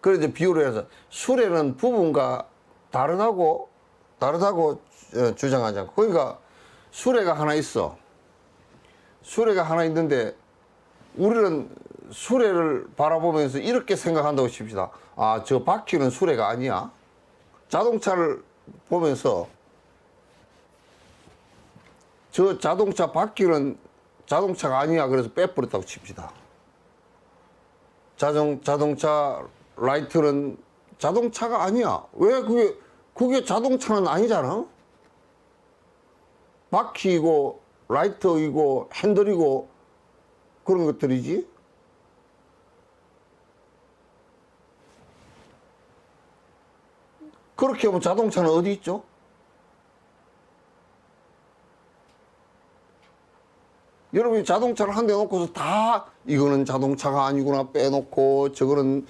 그래서 이제 비유를 해서 수레는 부분과 다르다고 주장하지 않고, 그러니까 수레가 하나 있어. 수레가 하나 있는데 우리는 수레를 바라보면서 이렇게 생각한다고 칩시다. 아, 저 바퀴는 수레가 아니야. 자동차를 보면서 저 자동차 바퀴는 자동차가 아니야. 그래서 빼버렸다고 칩시다. 자동차 라이트는 자동차가 아니야. 왜 그게 자동차는 아니잖아. 바퀴이고 라이트이고 핸들이고 그런 것들이지. 그렇게 하면 자동차는 어디 있죠? 여러분이 자동차를 한 대 놓고서 다 이거는 자동차가 아니구나 빼놓고 저거는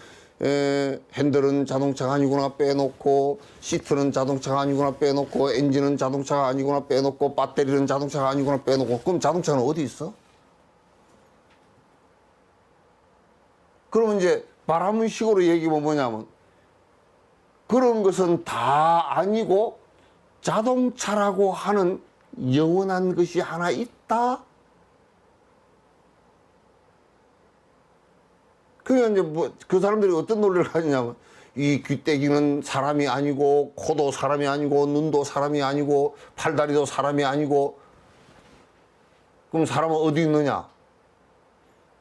핸들은 자동차가 아니구나 빼놓고 시트는 자동차가 아니구나 빼놓고 엔진은 자동차가 아니구나 빼놓고 배터리는 자동차가 아니구나 빼놓고 그럼 자동차는 어디 있어? 그러면 이제 바람식으로 얘기하면 뭐냐면 그런 것은 다 아니고 자동차라고 하는 영원한 것이 하나 있다. 그러니까 이제 뭐 그 사람들이 어떤 논리를 가지냐면 이 귀때기는 사람이 아니고 코도 사람이 아니고 눈도 사람이 아니고 팔다리도 사람이 아니고 그럼 사람은 어디 있느냐?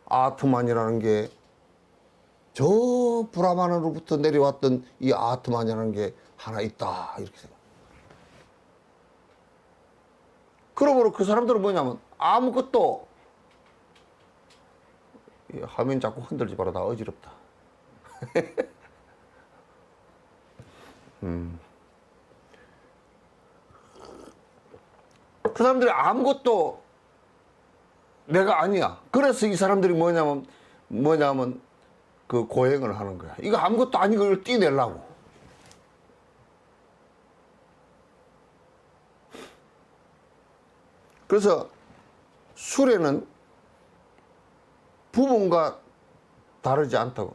아트만이라는 게 저 브라만으로부터 내려왔던 이 아트만이라는 게 하나 있다 이렇게 생각. 그러므로 그 사람들은 뭐냐면 아무것도 화면 자꾸 흔들지 마라. 나 어지럽다. 그 사람들이 아무것도 내가 아니야. 그래서 이 사람들이 뭐냐면 그 고행을 하는 거야. 이거 아무것도 아닌 걸 띠내려고. 그래서 수레는 부분과 다르지 않다고.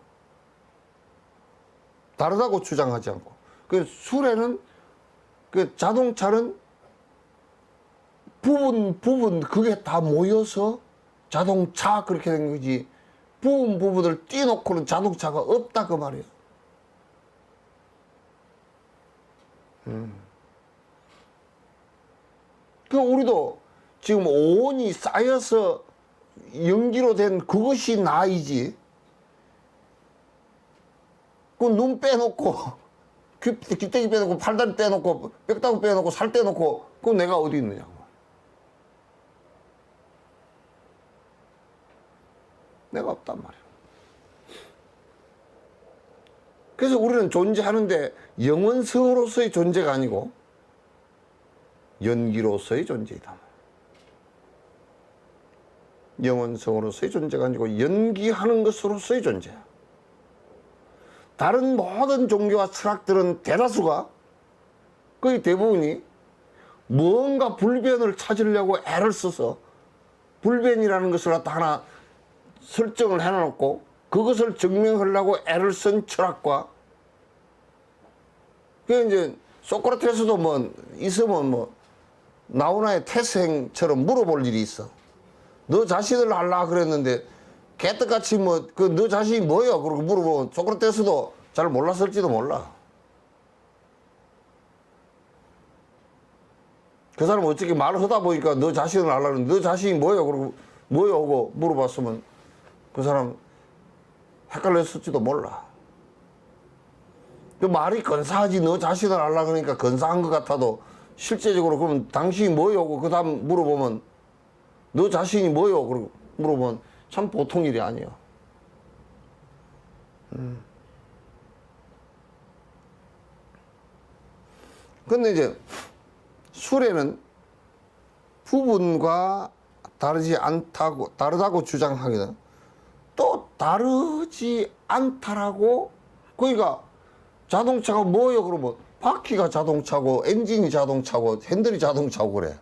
다르다고 주장하지 않고. 그 수레는 그 자동차는 부분 그게 다 모여서 자동차 그렇게 된 거지. 부분을 띄놓고는 자동차가 없다 그 말이에요. 그 우리도 지금 오온이 쌓여서 연기로 된 그것이 나이지. 그 눈 빼놓고 귀때기 빼놓고 팔다리 빼놓고 뼈다귀 빼놓고 살 빼놓고 그럼 내가 어디 있느냐고. 내가 없단 말이야. 그래서 우리는 존재하는데 영원성으로서의 존재가 아니고 연기로서의 존재이다. 영원성으로서의 존재가 아니고 연기하는 것으로서의 존재야. 다른 모든 종교와 철학들은 대다수가 거의 대부분이 뭔가 불변을 찾으려고 애를 써서 불변이라는 것을 갖다 하나 설정을 해놓고 그것을 증명하려고 애를 쓴 철학과 그 이제 소크라테스도 뭐 있으면 뭐 나우나의 태생처럼 물어볼 일이 있어. 너 자신을 알라 그랬는데 개떡같이 뭐 그 너 자신이 뭐야 그러고 물어보면 소크라테스도 잘 몰랐을지도 몰라. 그 사람 어떻게 말을 하다 보니까 너 자신을 알라 그러는데 너 자신이 뭐야 그러고 뭐야 하고 물어봤으면 그 사람 헷갈렸을지도 몰라. 그 말이 근사하지 너 자신을 알라 그러니까 근사한 것 같아도 실제적으로 그러면 당신이 뭐요 하고 그 다음 물어보면 너 자신이 뭐요 그러고 물어보면 참 보통 일이 아니야. 근데 이제 수레는 부분과 다르다고 주장하기는 또 다르지 않다라고. 그러니까 자동차가 뭐예요 그러면 바퀴가 자동차고 엔진이 자동차고 핸들이 자동차고 그래.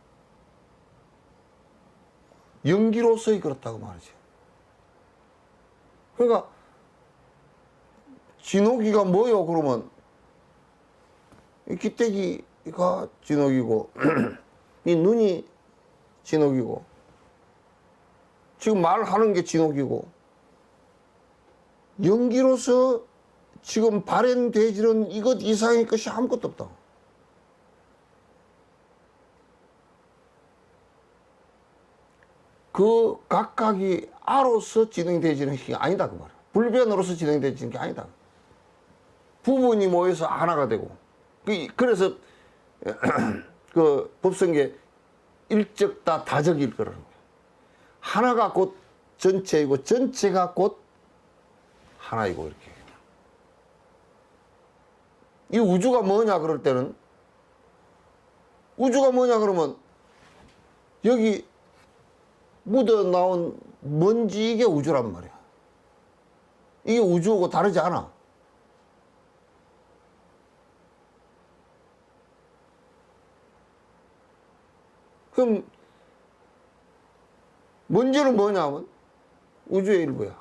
연기로서의 그렇다고 말이지. 그러니까 진호기가 뭐예요 그러면 이 귀때기가 진호기고 이 눈이 진호기고 지금 말하는 게 진흙이고 연기로서 지금 발현되지는 이것 이상의 것이 아무것도 없다. 그 각각이 알아서 진행되지는 게 아니다 그 말이야. 불변으로서 진행되지는 게 아니다. 부분이 모여서 하나가 되고 그래서 그 법성계 일적다 다적일 거라는 거야. 하나가 곧 전체이고 전체가 곧 하나이고 이렇게. 이 우주가 뭐냐 그럴 때는 우주가 뭐냐 그러면 여기 묻어 나온 먼지 이게 우주란 말이야. 이게 우주하고 다르지 않아. 그럼 먼지는 뭐냐면 우주의 일부야.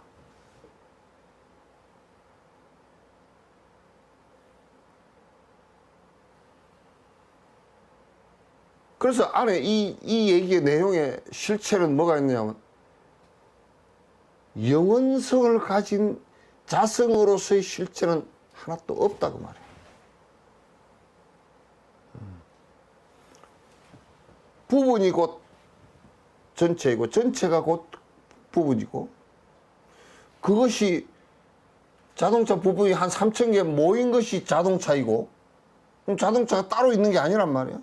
그래서 안에 이 얘기의 내용의 실체는 뭐가 있냐면 영원성을 가진 자성으로서의 실체는 하나도 없다고 말이야. 부분이 곧 전체이고 전체가 곧 부분이고 그것이 자동차 부분이 한 3,000개 모인 것이 자동차이고 그럼 자동차가 따로 있는 게 아니란 말이야.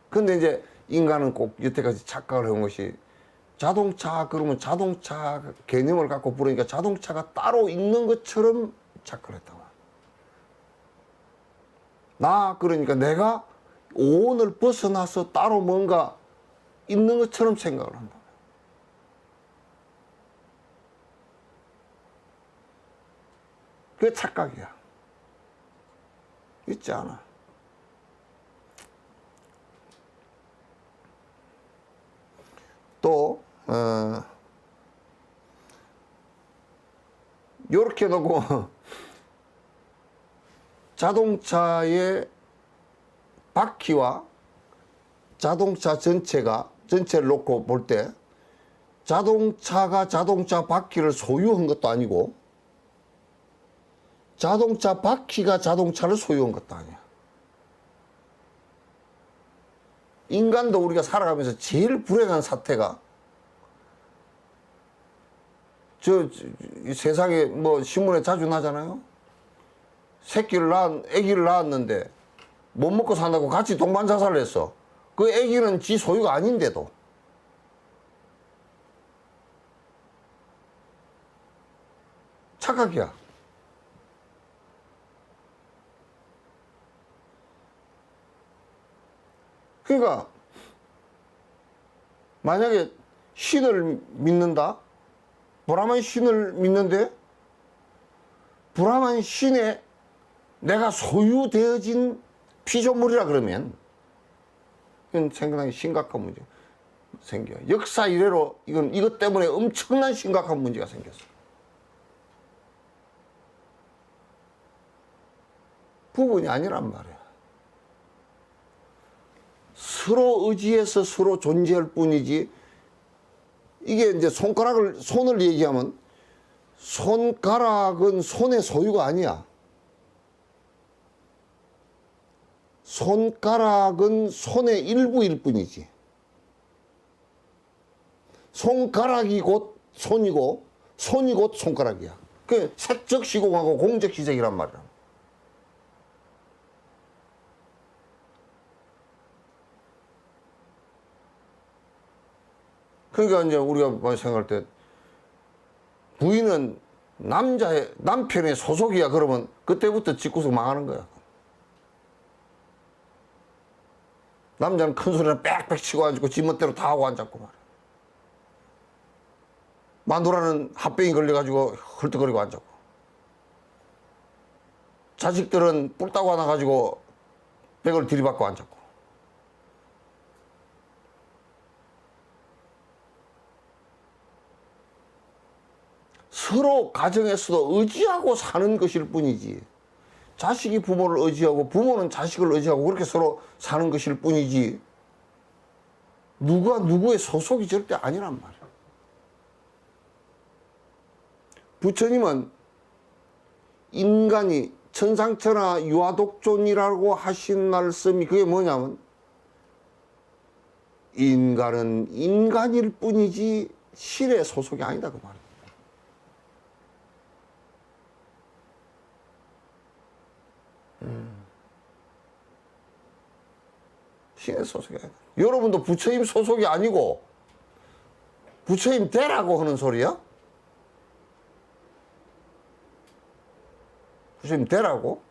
근데 이제 인간은 꼭 여태까지 착각을 해온 것이 자동차 그러면 자동차 개념을 갖고 부르니까 자동차가 따로 있는 것처럼 착각을 했다고. 나 그러니까 내가 오온을 벗어나서 따로 뭔가 있는 것처럼 생각을 한다. 그게 착각이야. 있지 않아. 또 요렇게 놓고 자동차의 바퀴와 자동차 전체를 놓고 볼 때 자동차가 자동차 바퀴를 소유한 것도 아니고 자동차 바퀴가 자동차를 소유한 것도 아니야. 인간도 우리가 살아가면서 제일 불행한 사태가 세상에 뭐 신문에 자주 나잖아요. 아기를 낳았는데 못 먹고 산다고 같이 동반 자살을 했어. 그 아기는 지 소유가 아닌데도. 착각이야. 그러니까 만약에 신을 믿는다? 브라만 신을 믿는데 브라만 신에 내가 소유되어진 피조물이라 그러면 이건 생각나기 심각한 문제 생겨. 역사 이래로 이것 때문에 엄청난 심각한 문제가 생겼어. 부분이 아니란 말이야. 서로 의지해서 서로 존재할 뿐이지. 이게 이제 손을 얘기하면 손가락은 손의 소유가 아니야. 손가락은 손의 일부일 뿐이지. 손가락이 곧 손이고 손이 곧 손가락이야. 그 색적 시공하고 공적 시적이란 말이야. 그러니까 이제 우리가 많이 생각할 때 부인은 남편의 소속이야 그러면 그때부터 집구석 망하는 거야. 남자는 큰 소리나 빽빽 치고 앉고 지멋대로 다 하고 앉았고 말이야. 마누라는 핫병이 걸려가지고 헐떡거리고 앉았고. 자식들은 뿔따구 하나 가지고 백을 들이받고 앉았고. 서로 가정에서도 의지하고 사는 것일 뿐이지. 자식이 부모를 의지하고 부모는 자식을 의지하고 그렇게 서로 사는 것일 뿐이지 누가 누구의 소속이 절대 아니란 말이야. 부처님은 인간이 천상천하 유아독존이라고 하신 말씀이 그게 뭐냐면 인간은 인간일 뿐이지 실의 소속이 아니다 그 말이에요. 신의 소속이 아니다. 여러분도 부처님 소속이 아니고 부처님 되라고 하는 소리야? 부처님 되라고?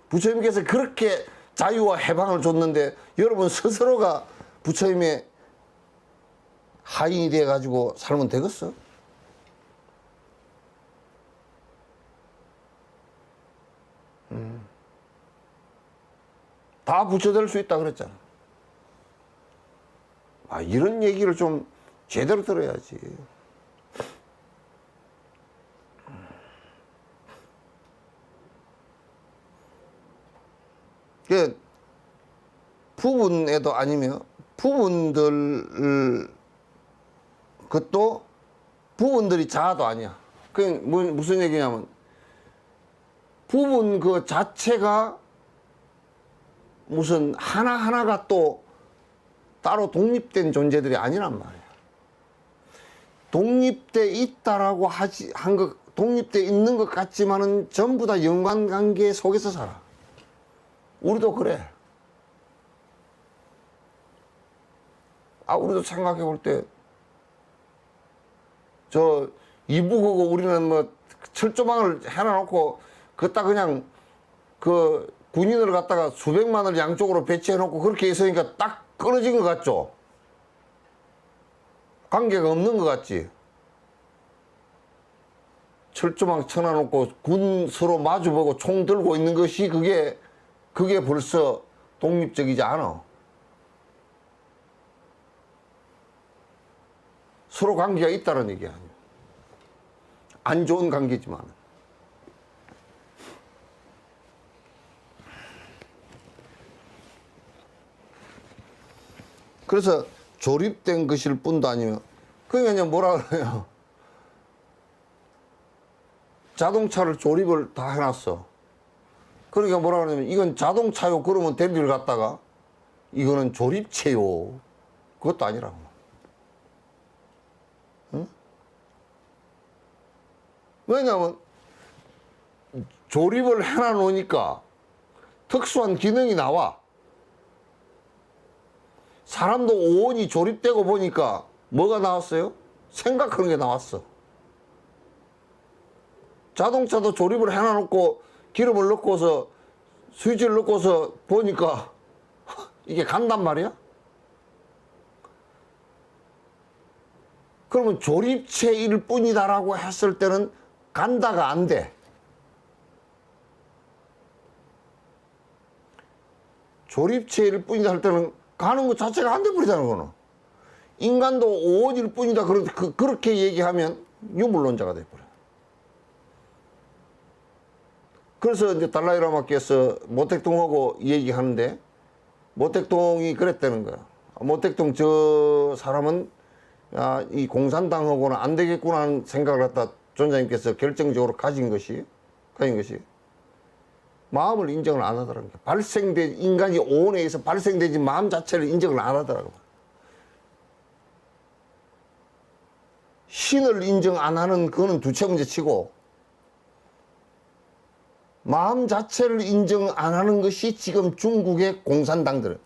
부처님께서 그렇게 자유와 해방을 줬는데 여러분 스스로가 부처님의 하인이 돼가지고 살면 되겠어? 다 부처 될 수 있다 그랬잖아. 아, 이런 얘기를 좀 제대로 들어야지. 그 부분에도 아니면 부분들 그것도 부분들이 자아도 아니야. 그 무슨 얘기냐면 부분 그 자체가 무슨 하나하나가 또 따로 독립된 존재들이 아니란 말이야. 독립돼 있다라고 한 것, 독립돼 있는 것 같지만은 전부 다 연관관계 속에서 살아. 우리도 그래. 아, 우리도 생각해 볼 때, 이부그거 우리는 뭐, 철조망을 해놔놓고, 그따 그냥, 군인을 갖다가 수백만을 양쪽으로 배치해놓고 그렇게 있으니까 딱 끊어진 것 같죠? 관계가 없는 것 같지? 철조망 쳐놔놓고 군 서로 마주보고 총 들고 있는 것이 그게 벌써 독립적이지 않아. 서로 관계가 있다는 얘기 아니야. 안 좋은 관계지만. 그래서 조립된 것일 뿐도 아니며, 그러니까 그냥 뭐라 그래요. 자동차를 조립을 다 해놨어. 그러니까 뭐라 그러냐면, 이건 자동차요. 그러면 대리를 갖다가, 이거는 조립체요. 그것도 아니라고. 응? 왜냐면, 조립을 해놔놓으니까 특수한 기능이 나와. 사람도 오온이 조립되고 보니까 뭐가 나왔어요? 생각하는 게 나왔어. 자동차도 조립을 해놔놓고 기름을 넣고서 스위치를 넣고서 보니까 이게 간단 말이야? 그러면 조립체일 뿐이다라고 했을 때는 간다가 안 돼. 조립체일 뿐이다 할 때는 가는 것 자체가 안 돼버리잖아, 그거는. 인간도 오온일 뿐이다. 그렇게 얘기하면 유물론자가 돼버려. 그래서 이제 달라이라마께서 모택동하고 얘기하는데, 모택동이 그랬다는 거야. 모택동 저 사람은, 이 공산당하고는 안 되겠구나 하는 생각을 갖다 존자님께서 결정적으로 가진 것이, 마음을 인정을 안 하더라고요. 인간이 오온에 의해서 발생되지 마음 자체를 인정을 안 하더라고요. 신을 인정 안 하는 그거는 두째 문제 치고, 마음 자체를 인정 안 하는 것이 지금 중국의 공산당들.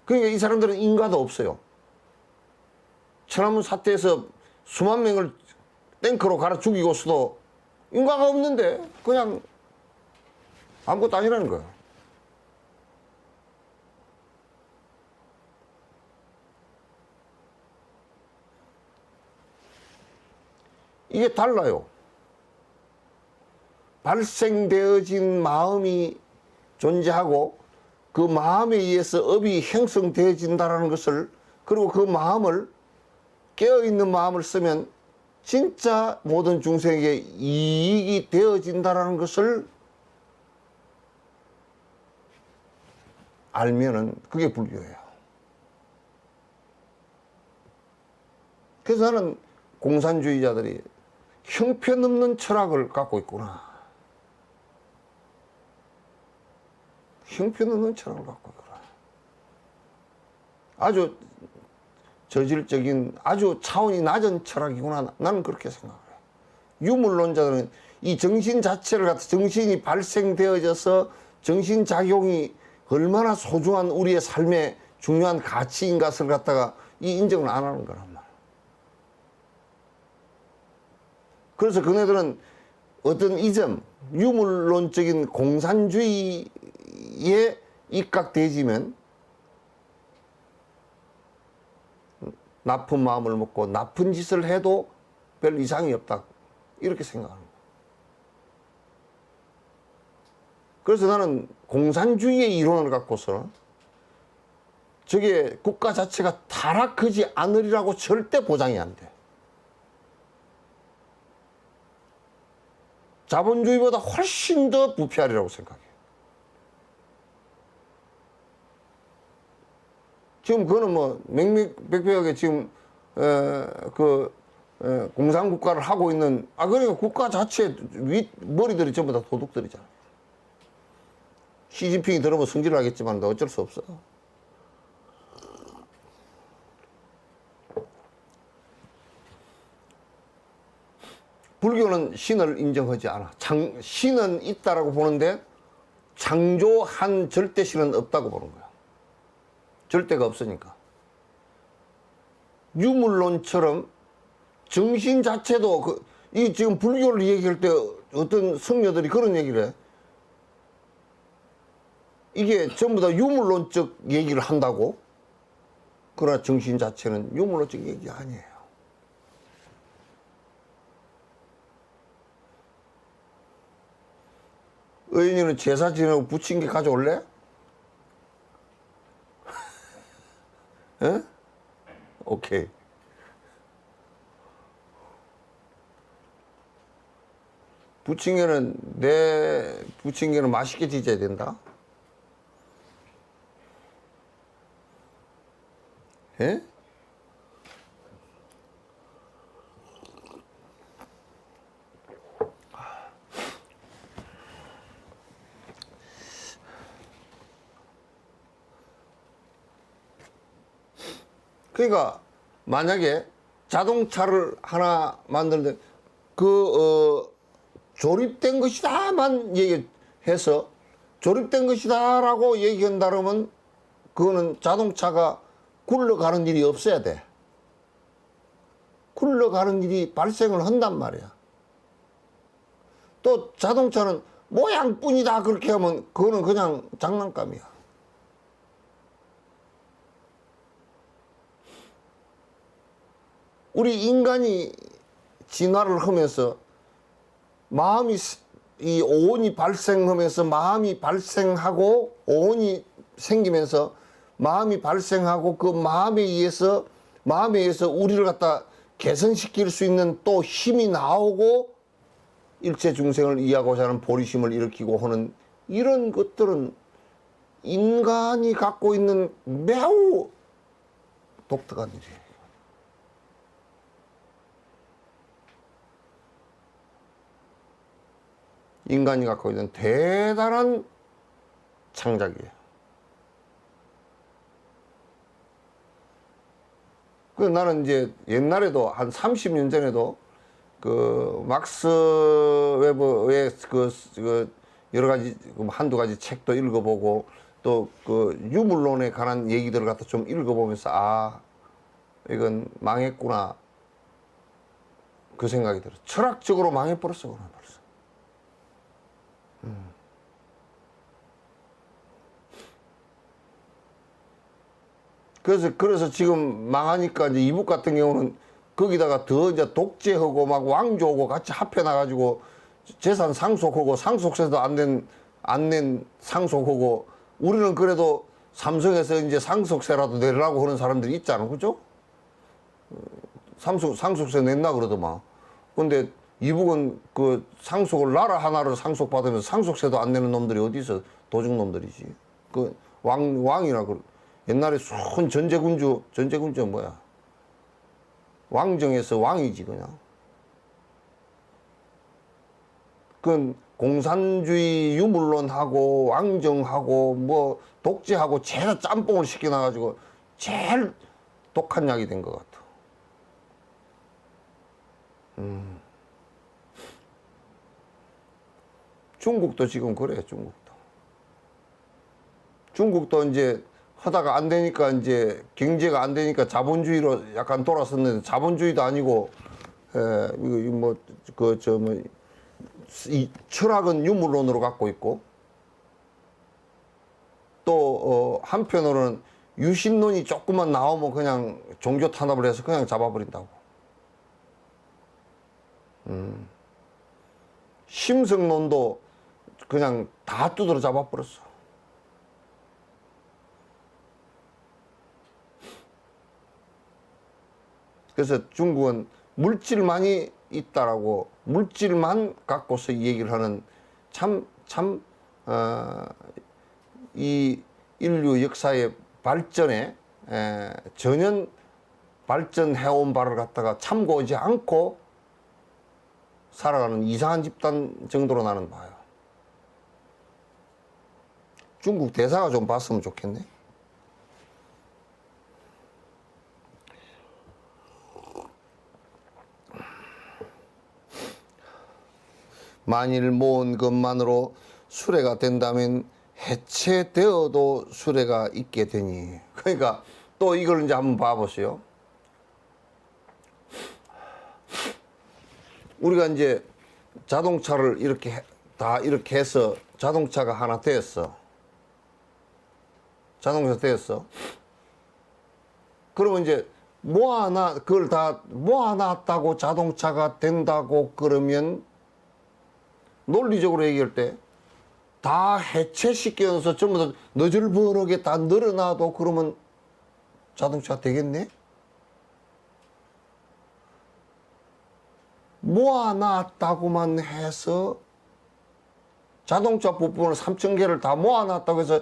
그러니까 이 사람들은 인과도 없어요. 천안문 사태에서 수만 명을 탱크로 갈아 죽이고서도 인과가 없는데 그냥 아무것도 아니라는 거야. 이게 달라요. 발생되어진 마음이 존재하고 그 마음에 의해서 업이 형성되어진다는 것을, 그리고 그 마음을, 깨어있는 마음을 쓰면 진짜 모든 중생에게 이익이 되어진다는 것을 알면은 그게 불교예요. 그래서 나는 공산주의자들이 형편없는 철학을 갖고 있구나. 형편없는 철학을 갖고 있구나. 아주 저질적인, 아주 차원이 낮은 철학이구나. 나는 그렇게 생각을 해요. 유물론자들은 이 정신 자체를 갖다, 정신이 발생되어져서 정신작용이 얼마나 소중한 우리의 삶의 중요한 가치인 것을 갖다가 이 인정을 안 하는 거란 말이야. 그래서 그네들은 어떤 이점, 유물론적인 공산주의에 입각되지면 나쁜 마음을 먹고 나쁜 짓을 해도 별 이상이 없다. 이렇게 생각하는 거야. 그래서 나는 공산주의의 이론을 갖고서 저게 국가 자체가 타락하지 않으리라고 절대 보장이 안 돼. 자본주의보다 훨씬 더 부패하리라고 생각해. 지금 그거는 뭐 명명백백하게 지금 공산국가를 하고 있는, 그러니까 국가 자체 머리들이 전부 다 도둑들이잖아. 시진핑이 들어보면 성질을 하겠지만 어쩔 수 없어. 불교는 신을 인정하지 않아. 신은 있다라고 보는데 창조한 절대신은 없다고 보는 거야. 절대가 없으니까. 유물론처럼 정신 자체도 이 지금 불교를 얘기할 때 어떤 성녀들이 그런 얘기를 해. 이게 전부 다 유물론적 얘기를 한다고? 그러나 정신 자체는 유물론적 얘기 아니에요. 의인이는 제사 지내고 부침개 가져올래? 에? 오케이. 내 부침개는 맛있게 지져야 된다. 예? 그러니까 만약에 자동차를 하나 만드는데 조립된 것이다만 얘기해서 조립된 것이다라고 얘기한다면 그거는 자동차가 굴러가는 일이 없어야 돼. 굴러가는 일이 발생을 한단 말이야. 또 자동차는 모양뿐이다 그렇게 하면 그거는 그냥 장난감이야. 우리 인간이 진화를 하면서 마음이 이 오온이 발생하면서 마음이 발생하고 오온이 생기면서 마음이 발생하고 그 마음에 의해서 우리를 갖다 개선시킬 수 있는 또 힘이 나오고 일체 중생을 이해하고자 하는 보리심을 일으키고 하는 이런 것들은 인간이 갖고 있는 매우 독특한 일이에요. 인간이 갖고 있는 대단한 창작이에요. 그 나는 이제 옛날에도 한 30년 전에도 그 막스 웨버의 여러 가지 한두 가지 책도 읽어보고 또 그 유물론에 관한 얘기들을 갖다 좀 읽어보면서 이건 망했구나 그 생각이 들어. 철학적으로 망해버렸어 그런 벌써. 그래서 지금 망하니까 이제 이북 같은 경우는 거기다가 더 이제 독재하고 막 왕조하고 같이 합해놔가지고 재산 상속하고 상속세도 안 낸 상속하고 우리는 그래도 삼성에서 이제 상속세라도 내려고 하는 사람들이 있잖아. 그죠? 상속세 냈나 그러더만. 근데 이북은 그 상속을 나라 하나를 상속받으면서 상속세도 안 내는 놈들이 어디 있어? 도둑놈들이지. 그 왕이나 옛날에 순 전제군주가 뭐야? 왕정에서 왕이지 그냥. 그건 공산주의 유물론하고 왕정하고 뭐 독재하고 죄다 짬뽕을 시켜놔가지고 제일 독한 약이 된 것 같아. 중국도 지금 그래, 중국도. 중국도 이제 하다가 안 되니까 이제 경제가 안 되니까 자본주의로 약간 돌아섰는데 자본주의도 아니고, 이거 뭐, 이 철학은 유물론으로 갖고 있고, 또, 한편으로는 유신론이 조금만 나오면 그냥 종교 탄압을 해서 그냥 잡아버린다고. 심성론도 그냥 다 두드러 잡아버렸어. 그래서 중국은 물질만이 있다라고 물질만 갖고서 얘기를 하는 이 인류 역사의 발전에 전혀 발전해온 바를 갖다가 참고하지 않고 살아가는 이상한 집단 정도로 나는 봐요. 중국 대사가 좀 봤으면 좋겠네. 만일 모은 것만으로 수레가 된다면 해체되어도 수레가 있게 되니. 그러니까 또 이걸 이제 한번 봐보세요. 우리가 이제 자동차를 이렇게 다 이렇게 해서 자동차가 하나 됐어. 자동차 됐어. 그러면 이제 그걸 다 모아놨다고 자동차가 된다고 그러면 논리적으로 얘기할 때 다 해체시켜서 전부 다 너절버럭에 다 늘어나도 그러면 자동차가 되겠네? 모아놨다고만 해서 자동차 부품을 3,000개를 다 모아놨다고 해서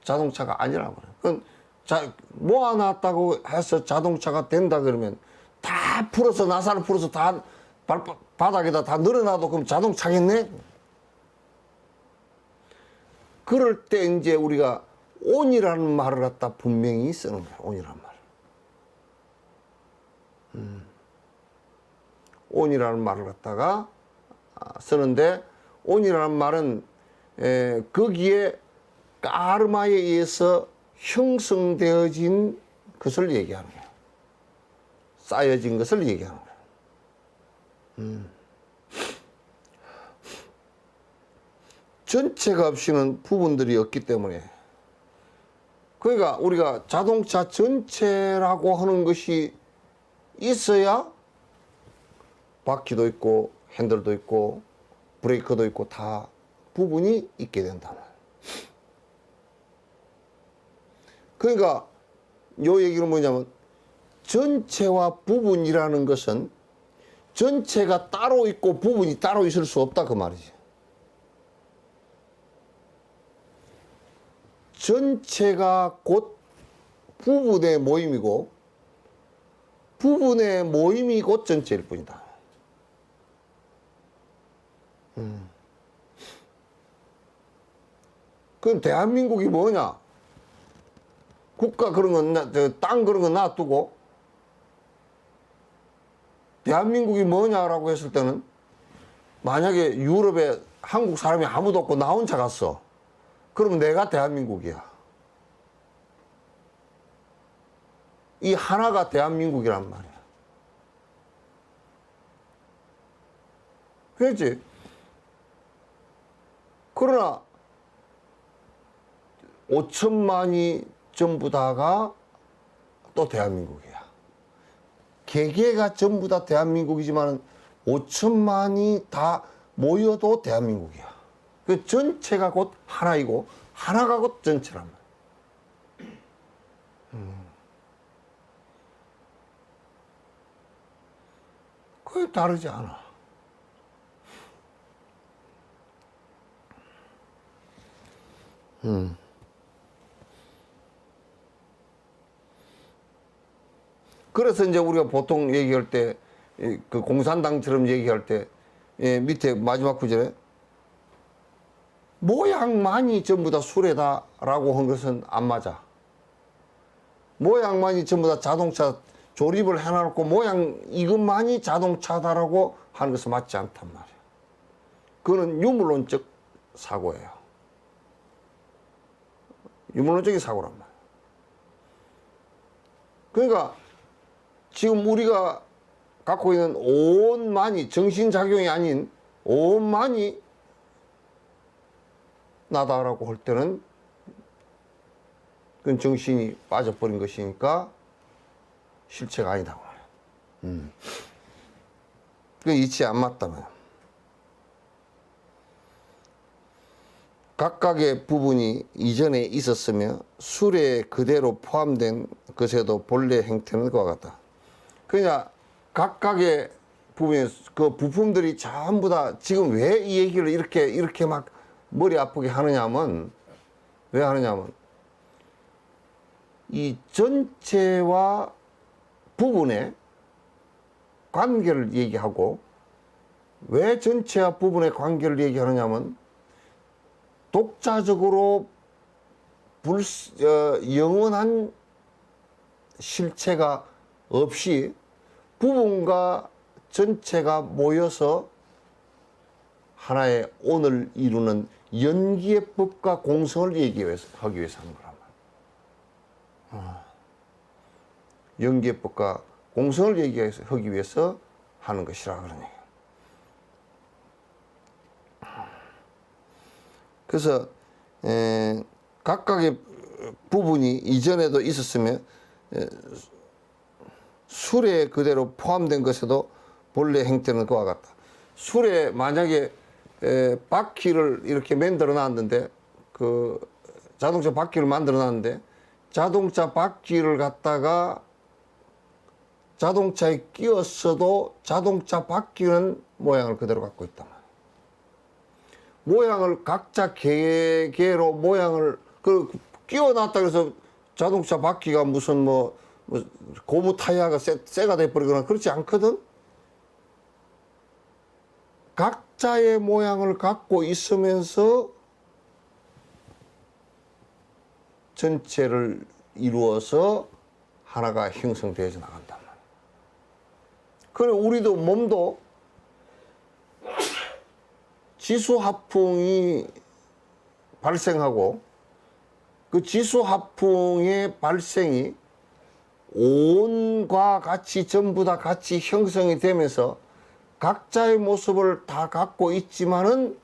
자동차가 아니라고 그래. 그건 모아놨다고 해서 자동차가 된다 그러면 다 풀어서 나사를 풀어서 다 바닥에다 다 늘어놔도 그럼 자동차겠네? 그럴 때 이제 우리가 온이라는 말을 갖다 분명히 쓰는 거야. 온이라는 말. 온이라는 말을 갖다가 쓰는데 온이라는 말은 거기에 까르마에 의해서 형성되어진 것을 얘기하는 거야. 쌓여진 것을 얘기하는 거야. 전체가 없이는 부분들이 없기 때문에 그러니까 우리가 자동차 전체라고 하는 것이 있어야 바퀴도 있고 핸들도 있고 브레이크도 있고 다 부분이 있게 된다. 그러니까 요 얘기는 뭐냐면 전체와 부분이라는 것은 전체가 따로 있고 부분이 따로 있을 수 없다 그 말이지. 전체가 곧 부분의 모임이고 부분의 모임이 곧 전체일 뿐이다. 그럼 대한민국이 뭐냐? 국가 그런 건, 땅 그런 건 놔두고 대한민국이 뭐냐라고 했을 때는 만약에 유럽에 한국 사람이 아무도 없고 나 혼자 갔어. 그러면 내가 대한민국이야. 이 하나가 대한민국이란 말이야. 그렇지? 그러나 5천만이 전부 다가 또 대한민국이야. 개개가 전부 다 대한민국이지만 5천만이 다 모여도 대한민국이야. 그 전체가 곧 하나이고 하나가 곧 전체란 말이야. 그게 다르지 않아. 그래서 이제 우리가 보통 얘기할 때, 그 공산당처럼 얘기할 때, 예, 밑에 마지막 구절에 모양만이 전부 다 수레다라고 한 것은 안 맞아. 모양만이 전부 다 자동차 조립을 해놔놓고 모양 이것만이 자동차다라고 하는 것은 맞지 않단 말이야. 그거는 유물론적 사고예요. 유물론적인 사고란 말이야. 그러니까 지금 우리가 갖고 있는 온만이 정신작용이 아닌 온만이 나다라고 할 때는 그건 정신이 빠져버린 것이니까 실체가 아니다고 말이야. 그 이치 안 맞다면 각각의 부분이 이전에 있었으며 수레에 그대로 포함된 것에도 본래 형태는 그와 같다. 그러니까 각각의 부분에 그 부품들이 전부 다 지금 왜 이 얘기를 이렇게 막 머리 아프게 하느냐면 왜 하느냐면 이 전체와 부분의 관계를 얘기하고 왜 전체와 부분의 관계를 얘기하느냐면 독자적으로 영원한 실체가 없이 부분과 전체가 모여서 하나의 온을 이루는 연기의 법과 공성을 하기 위해서 하는 거란 말이야. 연기의 법과 공성을 하기 위해서 하는 것이라 그러네. 그래서 각각의 부분이 이전에도 있었으며 수레에 그대로 포함된 것에도 본래 형태는 그와 같다. 수레 만약에 바퀴를 이렇게 만들어 놨는데 그 자동차 바퀴를 만들어 놨는데 자동차 바퀴를 갖다가 자동차에 끼웠어도 자동차 바퀴는 모양을 그대로 갖고 있단 말이야. 모양을 각자 개개로 모양을 끼워놨다 그래서 자동차 바퀴가 무슨 뭐 고무 타이어가 쇠가 돼버리거나 그렇지 않거든. 각자의 모양을 갖고 있으면서 전체를 이루어서 하나가 형성되어져 나간단 말이야. 그래 우리도 몸도 지수하풍이 발생하고 그 지수하풍의 발생이 온과 같이 전부 다 같이 형성이 되면서 각자의 모습을 다 갖고 있지만은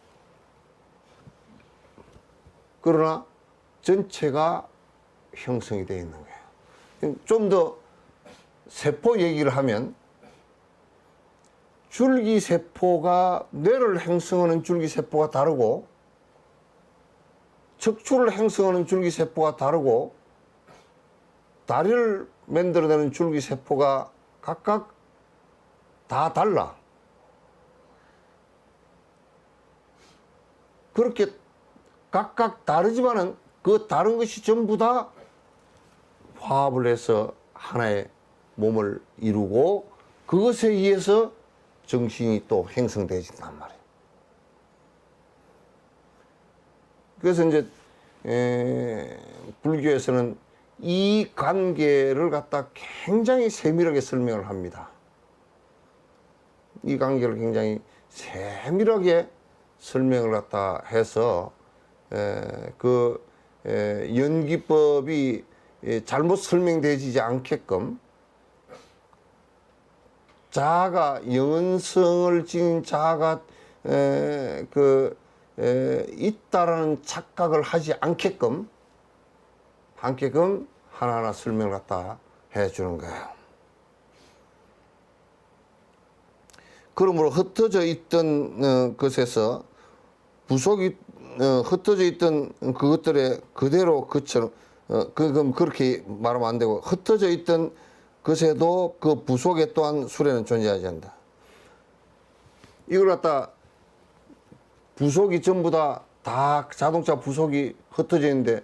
그러나 전체가 형성이 되어 있는 거예요. 좀 더 세포 얘기를 하면 줄기세포가 뇌를 형성하는 줄기세포가 다르고 척추를 형성하는 줄기세포가 다르고 다리를 만들어내는 줄기세포가 각각 다 달라. 그렇게 각각 다르지만은 그 다른 것이 전부 다 화합을 해서 하나의 몸을 이루고 그것에 의해서 정신이 또 형성되어진단 말이에요. 그래서 이제 불교에서는 이 관계를 갖다 굉장히 세밀하게 설명을 합니다. 이 관계를 굉장히 세밀하게 설명을 갖다 해서 연기법이 잘못 설명되지 않게끔 자아가 영은성을 지닌 자아가 있다라는 착각을 하지 않게끔 하나하나 설명을 갖다 해주는 거예요. 그러므로 흩어져 있던 것에서 부속이 흩어져 있던 그것들의 그대로 그처럼 그럼 그렇게 말하면 안 되고 흩어져 있던 것에도 그 부속에 또한 수레는 존재하지 않는다. 이걸 갖다 부속이 전부 다 자동차 부속이 흩어져 있는데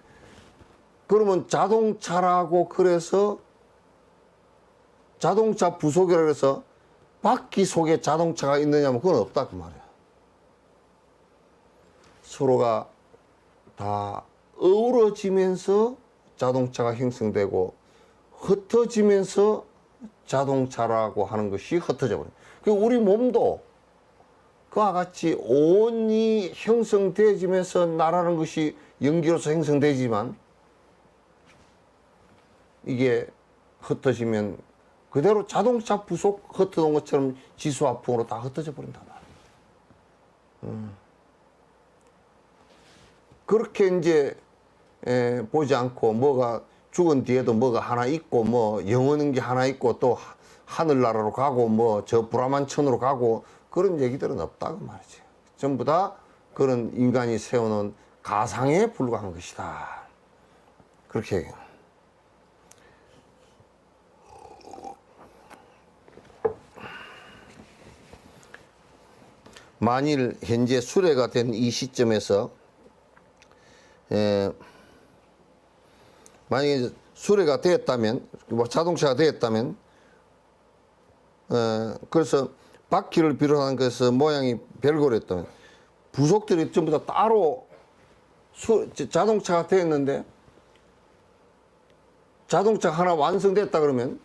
그러면 자동차라고 그래서 자동차 부속이라 그래서 바퀴 속에 자동차가 있느냐면 그건 없다 그 말이야. 서로가 다 어우러지면서 자동차가 형성되고 흩어지면서 자동차라고 하는 것이 흩어져 버려요. 그 우리 몸도 그와 같이 온이 형성되어지면서 나라는 것이 연기로서 형성되지만 이게 흩어지면 그대로 자동차 부속 흩어진 것처럼 지수화풍으로 다 흩어져 버린단 말이에요. 그렇게 이제 보지 않고 뭐가 죽은 뒤에도 뭐가 하나 있고 뭐 영원한 게 하나 있고 또 하늘나라로 가고 뭐 저 불암한 천으로 가고 그런 얘기들은 없다고 말이지. 전부 다 그런 인간이 세워놓은 가상에 불과한 것이다. 그렇게 얘기해요. 만일 현재 수레가 된 이 시점에서 만약에 수레가 되었다면 뭐 자동차가 되었다면 그래서 바퀴를 비롯한 것에서 모양이 별거랬다면 부속들이 전부 다 따로 자동차가 되었는데 자동차 하나 완성됐다 그러면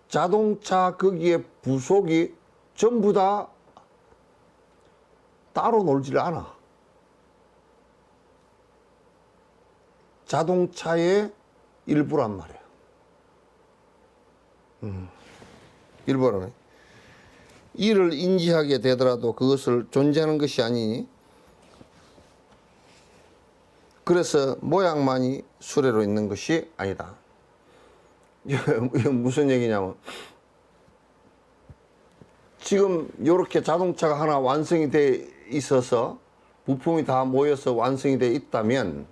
자동차 거기에 부속이 전부 다 따로 놀지를 않아. 자동차의 일부란 말이야. 일부라네. 이를 인지하게 되더라도 그것을 존재하는 것이 아니니 그래서 모양만이 수레로 있는 것이 아니다. 이건 무슨 얘기냐면 지금 이렇게 자동차가 하나 완성이 돼 있어서 부품이 다 모여서 완성이 돼 있다면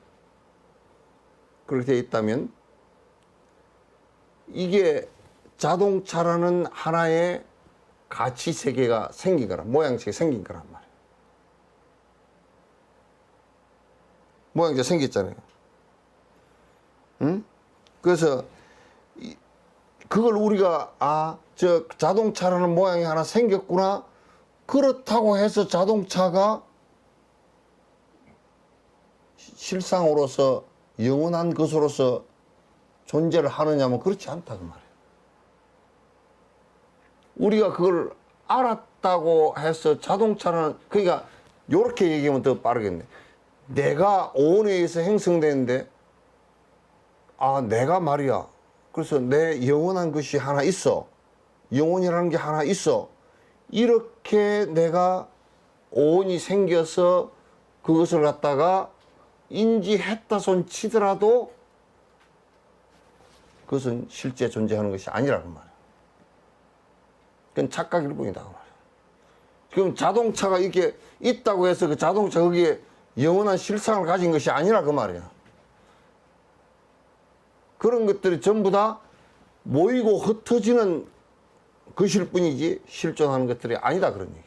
그렇게 돼 있다면 이게 자동차라는 하나의 가치 세계가 생긴 거라 모양새가 생긴 거란 말이에요. 모양새가 생겼잖아요. 응? 그래서 그걸 우리가 저 자동차라는 모양이 하나 생겼구나. 그렇다고 해서 자동차가 실상으로서 영원한 것으로서 존재를 하느냐면 그렇지 않다 그 말이에요. 우리가 그걸 알았다고 해서 자동차는 그러니까 이렇게 얘기하면 더 빠르겠네. 내가 오온에 의해서 형성되는데 내가 말이야. 그래서 내 영원한 것이 하나 있어. 영혼이라는 게 하나 있어. 이렇게 내가 오온이 생겨서 그것을 갖다가 인지했다 손 치더라도 그것은 실제 존재하는 것이 아니라는 말이야. 그건 착각일 뿐이다 그 말이야. 그럼 자동차가 이렇게 있다고 해서 그 자동차 거기에 영원한 실상을 가진 것이 아니라 그 말이야. 그런 것들이 전부 다 모이고 흩어지는 것일 뿐이지 실존하는 것들이 아니다 그런 얘기야.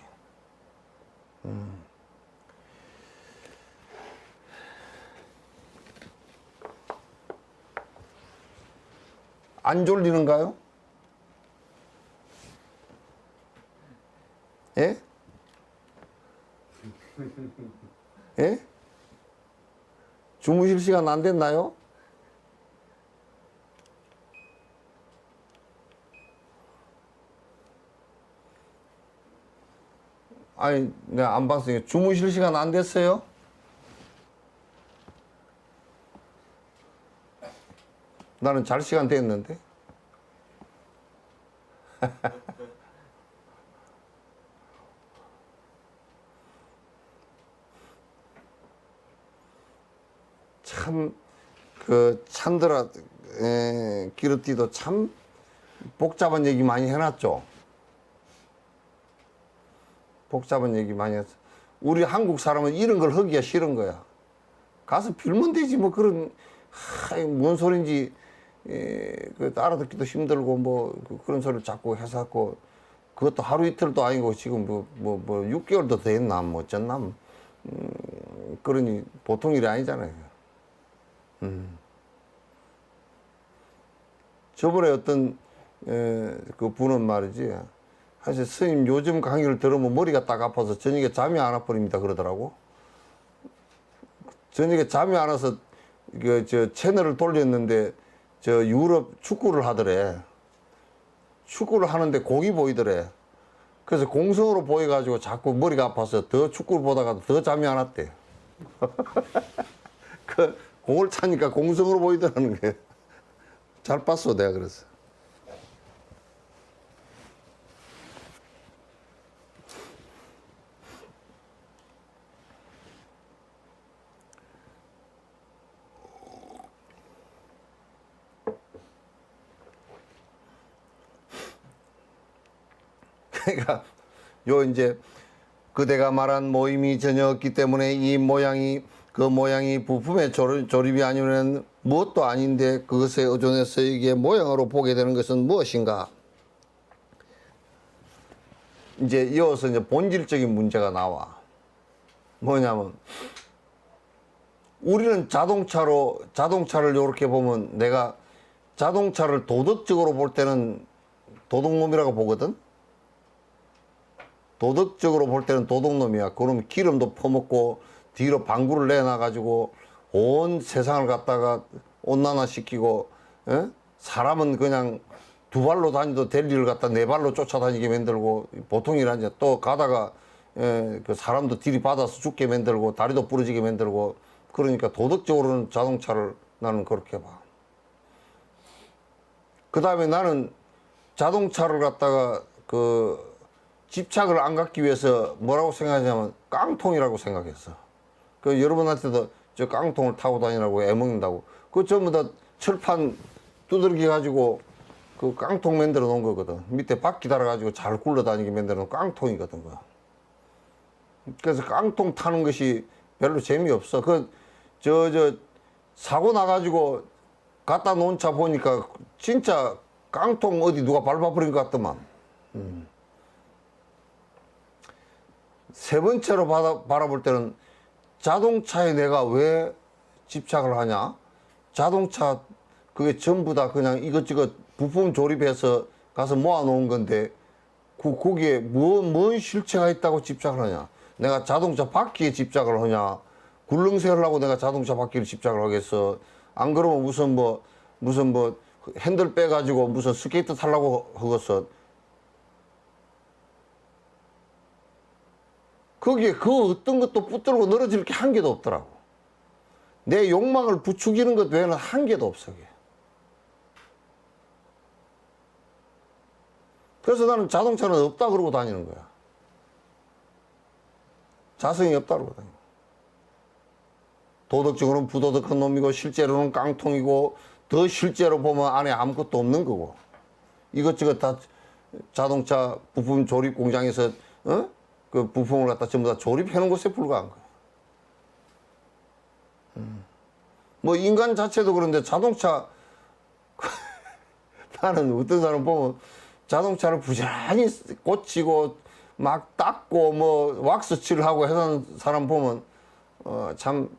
안 졸리는가요? 예? 예? 주무실 시간 안 됐나요? 아니, 내가 안 봤으니까 주무실 시간 안 됐어요? 나는 잘 시간 됐는데. 참, 찬드라, 기르띠도 참 복잡한 얘기 많이 해놨죠. 복잡한 얘기 많이 했어. 우리 한국 사람은 이런 걸 하기가 싫은 거야. 가서 빌면 되지, 뭐, 뭔 소린지, 알아듣기도 힘들고, 그런 소리를 자꾸 해서 갖고, 그것도 하루 이틀도 아니고, 지금 6개월도 됐나, 어쨌나. 그러니, 보통 일이 아니잖아요. 저번에 어떤, 그 분은 말이지, 그래서 스님 요즘 강의를 들으면 머리가 딱 아파서 저녁에 잠이 안 와버립니다 그러더라고. 저녁에 잠이 안 와서 저 채널을 돌렸는데 저 유럽 축구를 하더래. 축구를 하는데 공이 보이더래. 그래서 공성으로 보여가지고 자꾸 머리가 아파서 더 축구를 보다가 더 잠이 안 왔대. 그 공을 차니까 공성으로 보이더라는 거예요. 잘 봤어 내가 그래서. 그러니까 요 이제 그대가 말한 모임이 전혀 없기 때문에 이 모양이 그 모양이 부품의 조립이 아니면 무엇도 아닌데 그것에 의존해서 이게 모양으로 보게 되는 것은 무엇인가? 이제 이어서 이제 본질적인 문제가 나와. 뭐냐면 우리는 자동차를 이렇게 보면 내가 자동차를 도덕적으로 볼 때는 도둑놈이라고 보거든. 도덕적으로 볼 때는 도둑놈이야. 그럼 기름도 퍼먹고 뒤로 방구를 내놔가지고 온 세상을 갖다가 온난화시키고, 에? 사람은 그냥 두 발로 다니도 될 일을 갖다 네 발로 쫓아다니게 만들고, 보통이라니 또 가다가 그 사람도 들이받아서 죽게 만들고 다리도 부러지게 만들고. 그러니까 도덕적으로는 자동차를 나는 그렇게 봐. 그 다음에 나는 자동차를 갖다가 집착을 안 갖기 위해서 뭐라고 생각하냐면 깡통이라고 생각했어. 그 여러분한테도 저 깡통을 타고 다니라고 애먹는다고. 그거 전부 다 철판 두들겨 가지고 그 깡통 만들어 놓은 거거든. 밑에 바퀴 달아 가지고 잘 굴러다니게 만들어 놓은 깡통이거든. 그거. 그래서 깡통 타는 것이 별로 재미없어. 사고 나가지고 갖다 놓은 차 보니까 진짜 깡통 어디 누가 밟아버린 것 같더만. 세 번째로 바라볼 때는 자동차에 내가 왜 집착을 하냐? 자동차 그게 전부 다 그냥 이것저것 부품 조립해서 가서 모아놓은 건데 거기에 뭔 실체가 있다고 집착을 하냐? 내가 자동차 바퀴에 집착을 하냐? 굴릉쇠하려고 내가 자동차 바퀴를 집착을 하겠어? 안 그러면 무슨 뭐 핸들 빼가지고 무슨 스케이트 타려고 하겠어? 거기에 그 어떤 것도 붙들고 늘어질 게 한 개도 없더라고. 내 욕망을 부추기는 것 외에는 한 개도 없어. 그게. 그래서 나는 자동차는 없다 그러고 다니는 거야. 자성이 없다 그러고 다니는 거야. 도덕적으로는 부도덕한 놈이고 실제로는 깡통이고 더 실제로 보면 안에 아무것도 없는 거고. 이것저것 다 자동차 부품 조립 공장에서 그 부품을 갖다 전부 다 조립해 놓은 것에 불과한 거야. 뭐 인간 자체도 그런데 자동차 나는 어떤 사람 보면 자동차를 부지런히 고치고 막 닦고 뭐 왁스칠을 하고 해서 사람 보면 참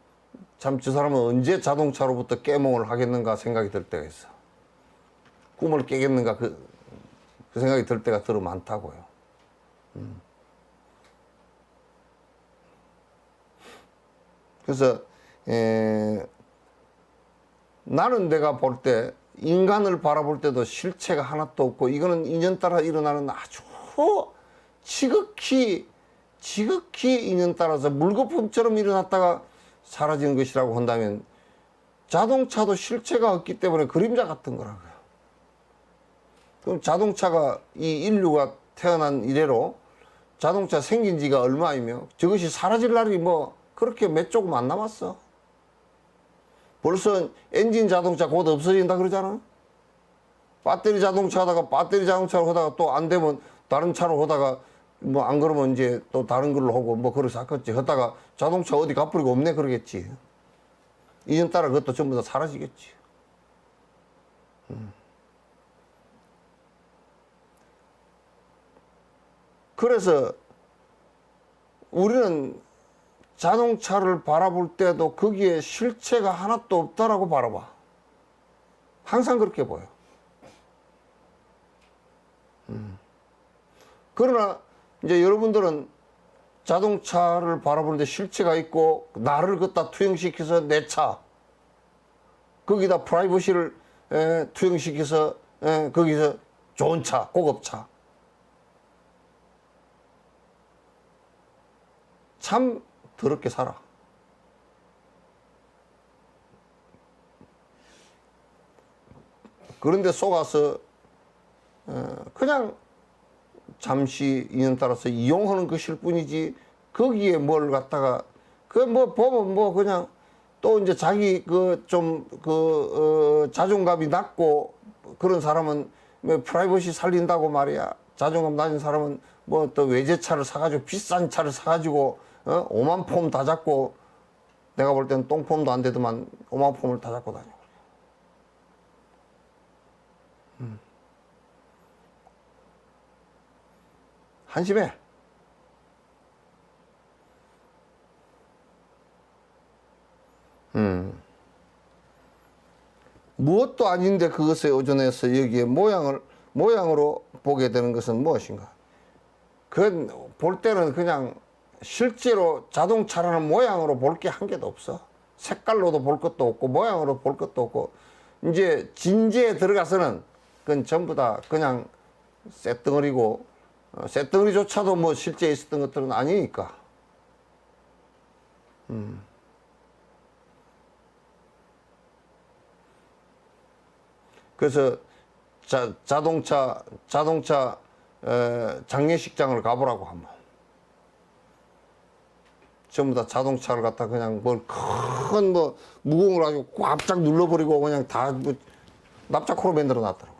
저 사람은 언제 자동차로부터 깨몽을 하겠는가 생각이 들 때가 있어. 꿈을 깨겠는가 그 생각이 들 때가 들어 많다고요. 그래서 나는 내가 볼 때 인간을 바라볼 때도 실체가 하나도 없고 이거는 인연 따라 일어나는 아주 지극히 인연 따라서 물거품처럼 일어났다가 사라지는 것이라고 한다면 자동차도 실체가 없기 때문에 그림자 같은 거라고요. 그럼 자동차가 이 인류가 태어난 이래로 자동차 생긴 지가 얼마이며 저것이 사라질 날이 뭐 그렇게 몇 조금 안 남았어. 벌써 엔진 자동차 곧 없어진다 그러잖아. 배터리 자동차 하다가 배터리 자동차로 하다가 또 안 되면 다른 차로 하다가 뭐 안 그러면 이제 또 다른 걸로 하고 뭐 그러지 않겠지. 하다가 자동차 어디 갚으리가 없네 그러겠지. 이년 따라 그것도 전부 다 사라지겠지. 그래서 우리는 자동차를 바라볼 때도 거기에 실체가 하나도 없다라고 바라봐. 항상 그렇게 보여. 그러나 이제 여러분들은 자동차를 바라보는데 실체가 있고 나를 걷다 투영시켜서 내 차, 거기다 프라이버시를 투영시켜서 거기서 좋은 차, 고급차. 참 더럽게 살아. 그런데 속아서 그냥 잠시 인연 따라서 이용하는 것일 뿐이지 거기에 뭘 갖다가 그 뭐 보면 뭐 그냥 또 이제 자기 그 좀 그 자존감이 낮고 그런 사람은 뭐 프라이버시 살린다고 말이야. 자존감 낮은 사람은 뭐 또 외제차를 사가지고 비싼 차를 사가지고 5만 폼 다 잡고 내가 볼 때는 똥폼도 안 되더만 5만 폼을 다 잡고 다녀. 한심해. 무엇도 아닌데 그것에 의존해서 여기에 모양으로 보게 되는 것은 무엇인가? 그건 볼 때는 그냥 실제로 자동차라는 모양으로 볼 게 한 개도 없어. 색깔로도 볼 것도 없고, 모양으로 볼 것도 없고, 이제 진지에 들어가서는 그건 전부 다 그냥 쇳덩어리고, 쇳덩어리조차도 뭐 실제 있었던 것들은 아니니까. 그래서 자동차 장례식장을 가보라고 한번. 전부 다 자동차를 갖다 그냥 뭘 큰 뭐 무공을 가지고 꽉짝 눌러버리고 그냥 다 뭐 납작코로 만들어 놨더라고.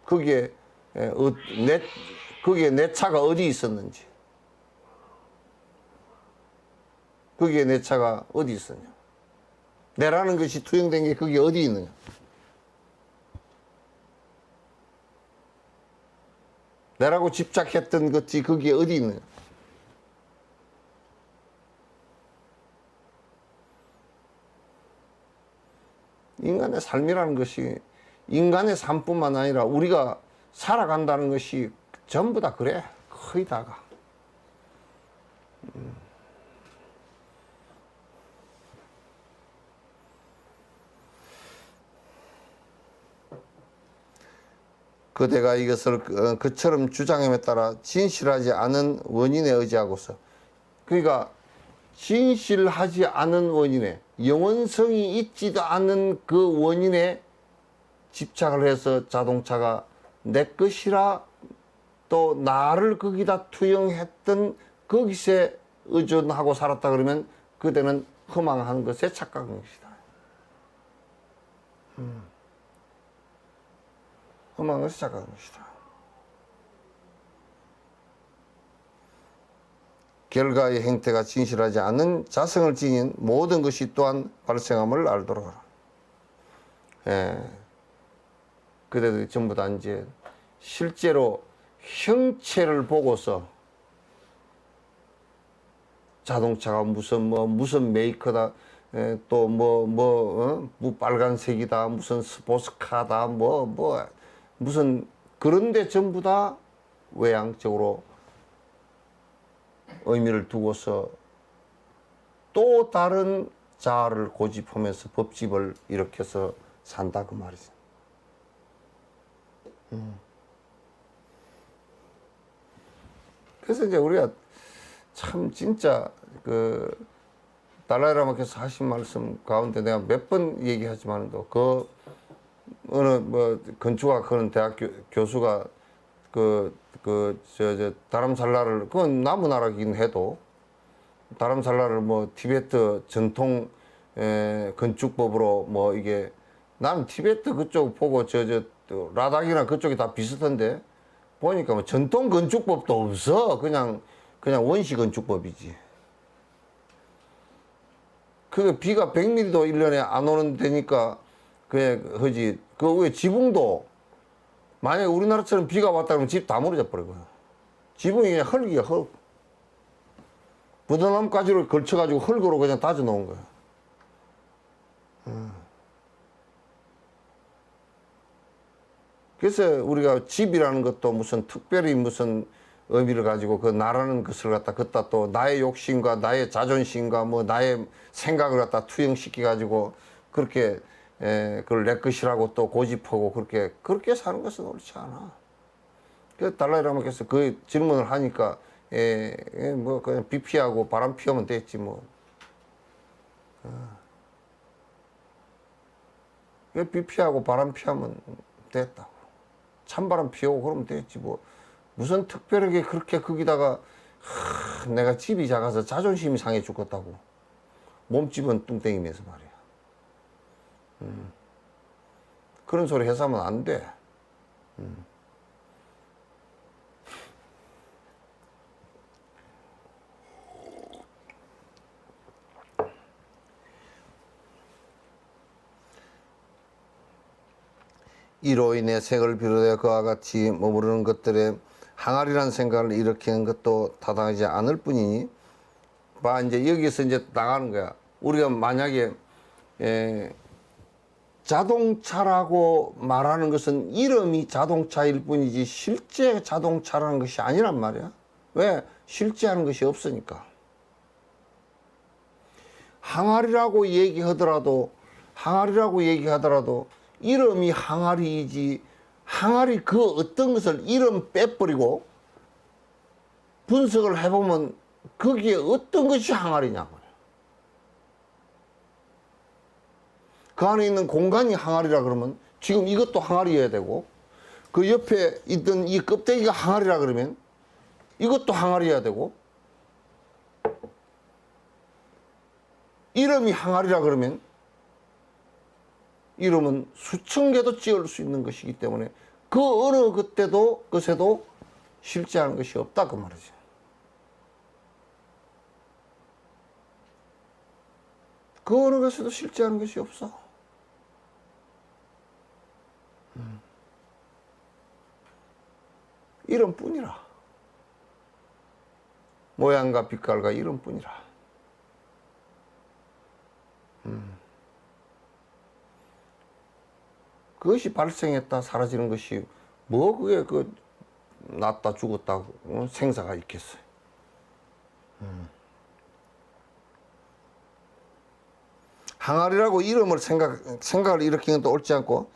거기에 내 차가 어디 있었는지, 거기에 내 차가 어디 있었냐, 내라는 것이 투영된 게 그게 어디 있느냐. 내라고 집착했던 것이 그게 어디 있느냐. 인간의 삶이라는 것이 인간의 삶뿐만 아니라 우리가 살아간다는 것이 전부 다 그래. 거의 다가. 그대가 이것을 그처럼 주장함에 따라 진실하지 않은 원인에 의지하고서, 그러니까 진실하지 않은 원인에, 영원성이 있지도 않은 그 원인에 집착을 해서 자동차가 내 것이라 또 나를 거기다 투영했던 거기에 의존하고 살았다 그러면 그대는 허망한 것에 착각한 것이다. 허망한 것에 착각한 것이다. 결과의 행태가 진실하지 않은 자성을 지닌 모든 것이 또한 발생함을 알도록 하라. 예. 그대들이 전부 다 이제 실제로 형체를 보고서 자동차가 무슨 메이커다, 또 빨간색이다, 무슨 스포츠카다, 무슨 그런데 전부 다 외향적으로 의미를 두고서 또 다른 자아를 고집하면서 법집을 일으켜서 산다 그 말이지. 그래서 이제 우리가 참 진짜 그 달라이라마께서 하신 말씀 가운데 내가 몇 번 얘기하지만도 그 어느 뭐 건축학 하는 대학 교수가 다람살라를, 그건 나무나라긴 해도 다람살라를 뭐 티베트 전통 건축법으로 뭐 이게, 나는 티베트 그쪽 보고 라닥이나 그쪽이 다 비슷한데 보니까 뭐 전통 건축법도 없어. 그냥 원시 건축법이지. 그게 비가 100mm도 1년에 안 오는 데니까 그냥 하지. 그 왜 지붕도 만약에 우리나라처럼 비가 왔다 그러면 집 다 무너져 버리고요. 지붕이 그냥 흙이야, 흙. 부드나무 가지를 걸쳐가지고 흙으로 그냥 다져 놓은 거야. 그래서 우리가 집이라는 것도 무슨 특별히 무슨 의미를 가지고 그 나라는 것을 갖다 걷다 또 나의 욕심과 나의 자존심과 뭐 나의 생각을 갖다 투영시켜 가지고 그렇게 그걸 내 것이라고 또 고집하고 그렇게 사는 것은 옳지 않아. 그 달라이라마께서 그 질문을 하니까 뭐 그냥 비 피하고 바람 피우면 됐지 뭐. 비 피하고 바람 피하면 됐다고. 찬바람 피우고 그러면 됐지 뭐. 무슨 특별하게 그렇게 거기다가 내가 집이 작아서 자존심이 상해 죽겠다고. 몸집은 뚱땡이면서 말이야. 그런 소리 해서 하면 안 돼. 이로 인해 색을 비롯해 그와 같이 머무르는 것들에 항아리라는 생각을 일으키는 것도 타당하지 않을 뿐이니, 봐, 이제 여기서 이제 나가는 거야. 우리가 만약에, 자동차라고 말하는 것은 이름이 자동차일 뿐이지 실제 자동차라는 것이 아니란 말이야. 왜? 실제 하는 것이 없으니까. 항아리라고 얘기하더라도 이름이 항아리이지, 항아리 그 어떤 것을 이름 빼버리고 분석을 해보면 거기에 어떤 것이 항아리냐 말이야. 그 안에 있는 공간이 항아리라 그러면 지금 이것도 항아리여야 되고, 그 옆에 있던 이 껍데기가 항아리라 그러면 이것도 항아리여야 되고, 이름이 항아리라 그러면 이름은 수천 개도 지을 수 있는 것이기 때문에 그 어느 것에도 실제하는 것이 없다 그 말이죠. 그 어느 것에도 실제하는 것이 없어. 이름뿐이라. 모양과 빛깔과 이름뿐이라. 그것이 발생했다 사라지는 것이 뭐 그게 그 났다 죽었다 생사가 있겠어요. 항아리라고 이름을 생각을 일으키는 것도 옳지 않고,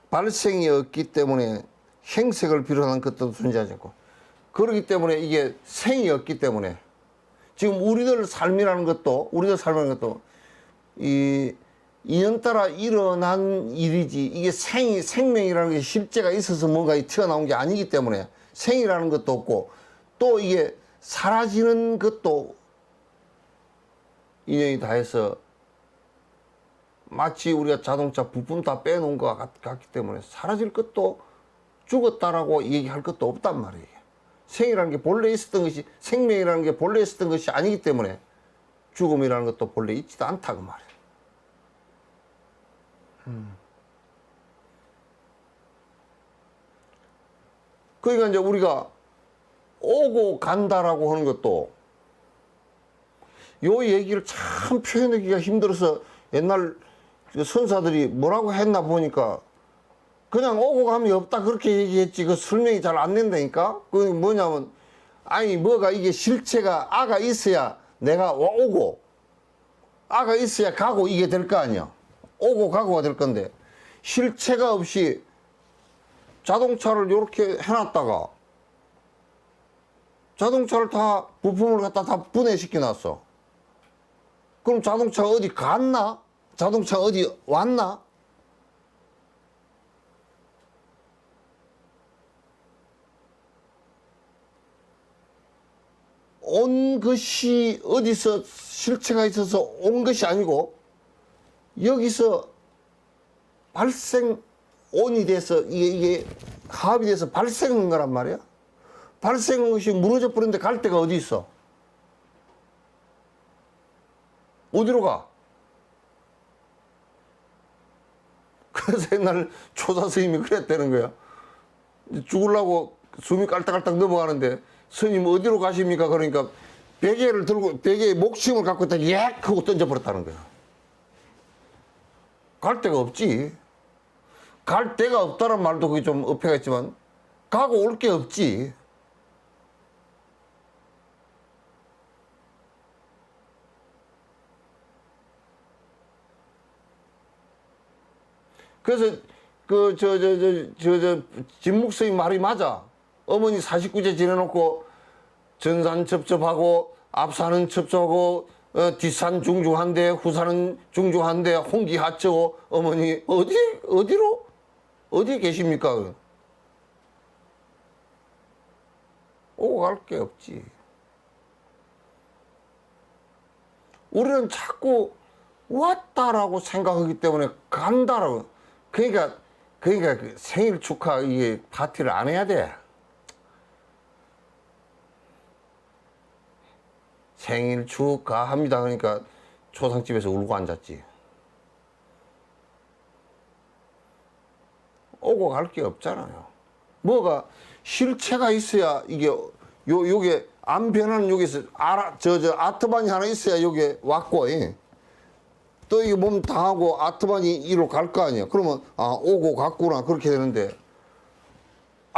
발생이 없기 때문에 행색을 비롯한 것도 존재하지 않고, 그렇기 때문에 이게 생이 없기 때문에 지금 우리들 삶이라는 것도 이 인연따라 일어난 일이지, 이게 생명이라는 게 실제가 있어서 뭔가 튀어나온 게 아니기 때문에 생이라는 것도 없고, 또 이게 사라지는 것도 인연이 다 해서 마치 우리가 자동차 부품 다 빼놓은 것 같기 때문에 사라질 것도 죽었다라고 얘기할 것도 없단 말이에요. 생이라는 게 본래 있었던 것이, 생명이라는 게 본래 있었던 것이 아니기 때문에 죽음이라는 것도 본래 있지도 않다 그 말이에요. 그러니까 이제 우리가 오고 간다라고 하는 것도 요 얘기를 참 표현하기가 힘들어서 옛날 선사들이 뭐라고 했나 보니까 그냥 오고 감이 없다 그렇게 얘기했지 그 설명이 잘 안 된다니까. 그게 뭐냐면, 아니 뭐가 이게 실체가 아가 있어야 내가 오고 아가 있어야 가고 이게 될 거 아니야. 오고 가고가 될 건데 실체가 없이 자동차를 이렇게 해놨다가 자동차를 다 부품을 갖다 다 분해시켜 놨어. 그럼 자동차가 어디 갔나? 자동차가 어디 왔나? 온 것이 어디서 실체가 있어서 온 것이 아니고 여기서 온이 돼서 이게 합이 돼서 발생한 거란 말이야. 발생한 것이 무너져 버렸는데 갈 데가 어디 있어? 어디로 가? 그래서 옛날 조사 스님이 그랬다는 거야. 죽으려고 숨이 깔딱깔딱 넘어가는데 스님 어디로 가십니까? 그러니까 베개를 들고 베개에 목침을 갖고 있다 예 하고 던져버렸다는 거야. 갈 데가 없지. 갈 데가 없다는 말도 그게 좀 어폐가 있지만 가고 올 게 없지. 그래서 진묵스의 말이 맞아. 어머니 49제 지내놓고 전산 첩첩하고 앞산은 첩첩하고 뒷산 중중한데 후산은 중중한데 홍기하쩌고 어머니 어디로 어디 계십니까? 오고 갈 게 없지. 우리는 자꾸 왔다라고 생각하기 때문에 간다라고. 그러니까 그 생일 축하 이게 파티를 안 해야 돼. 생일 축하합니다. 그러니까 초상집에서 울고 앉았지. 오고 갈 게 없잖아요. 뭐가 실체가 있어야 이게 요게 안 변하는 요게서 아트반이 하나 있어야 요게 왔고, 예. 또 이게 몸 당하고 아트반이 이로 갈 거 아니야. 그러면 오고 갔구나 그렇게 되는데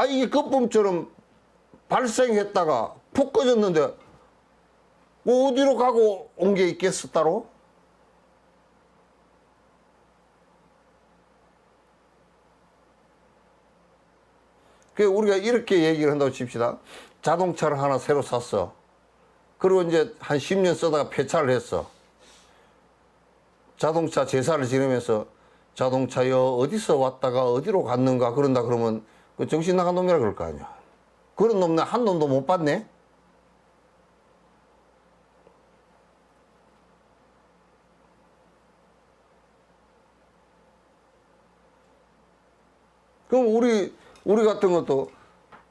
이게 끝범처럼 발생했다가 푹 꺼졌는데 뭐 어디로 가고 온 게 있겠어 따로? 그 우리가 이렇게 얘기를 한다고 칩시다. 자동차를 하나 새로 샀어. 그리고 이제 한 10년 쓰다가 폐차를 했어. 자동차 제사를 지내면서 자동차여 어디서 왔다가 어디로 갔는가 그런다 그러면 그 정신 나간 놈이라 그럴 거 아니야. 그런 놈 한 놈도 못 봤네. 그럼 우리 같은 것도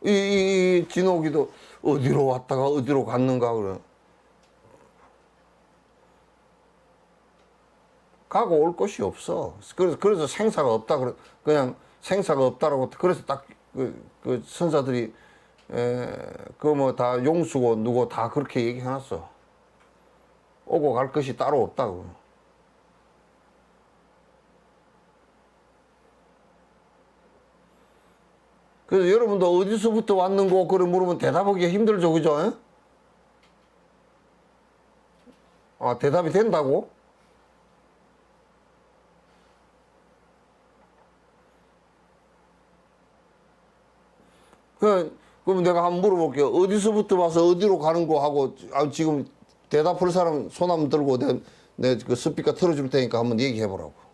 이 진옥이도 어디로 왔다가 어디로 갔는가 그래. 가고 올 곳이 없어. 그래서 생사가 없다 그냥 생사가 없다라고 그래서 딱 그 선사들이 그거 뭐 다 용수고 누구 다 그렇게 얘기해놨어. 오고 갈 것이 따로 없다고. 그래서 여러분도 어디서부터 왔는고 그래 물으면 대답하기 힘들죠, 그죠? 대답이 된다고? 그럼 내가 한번 물어볼게요. 어디서부터 와서 어디로 가는 거 하고 지금 대답할 사람 손 한번 들고 내 그 스피커 틀어줄 테니까 한번 얘기해 보라고.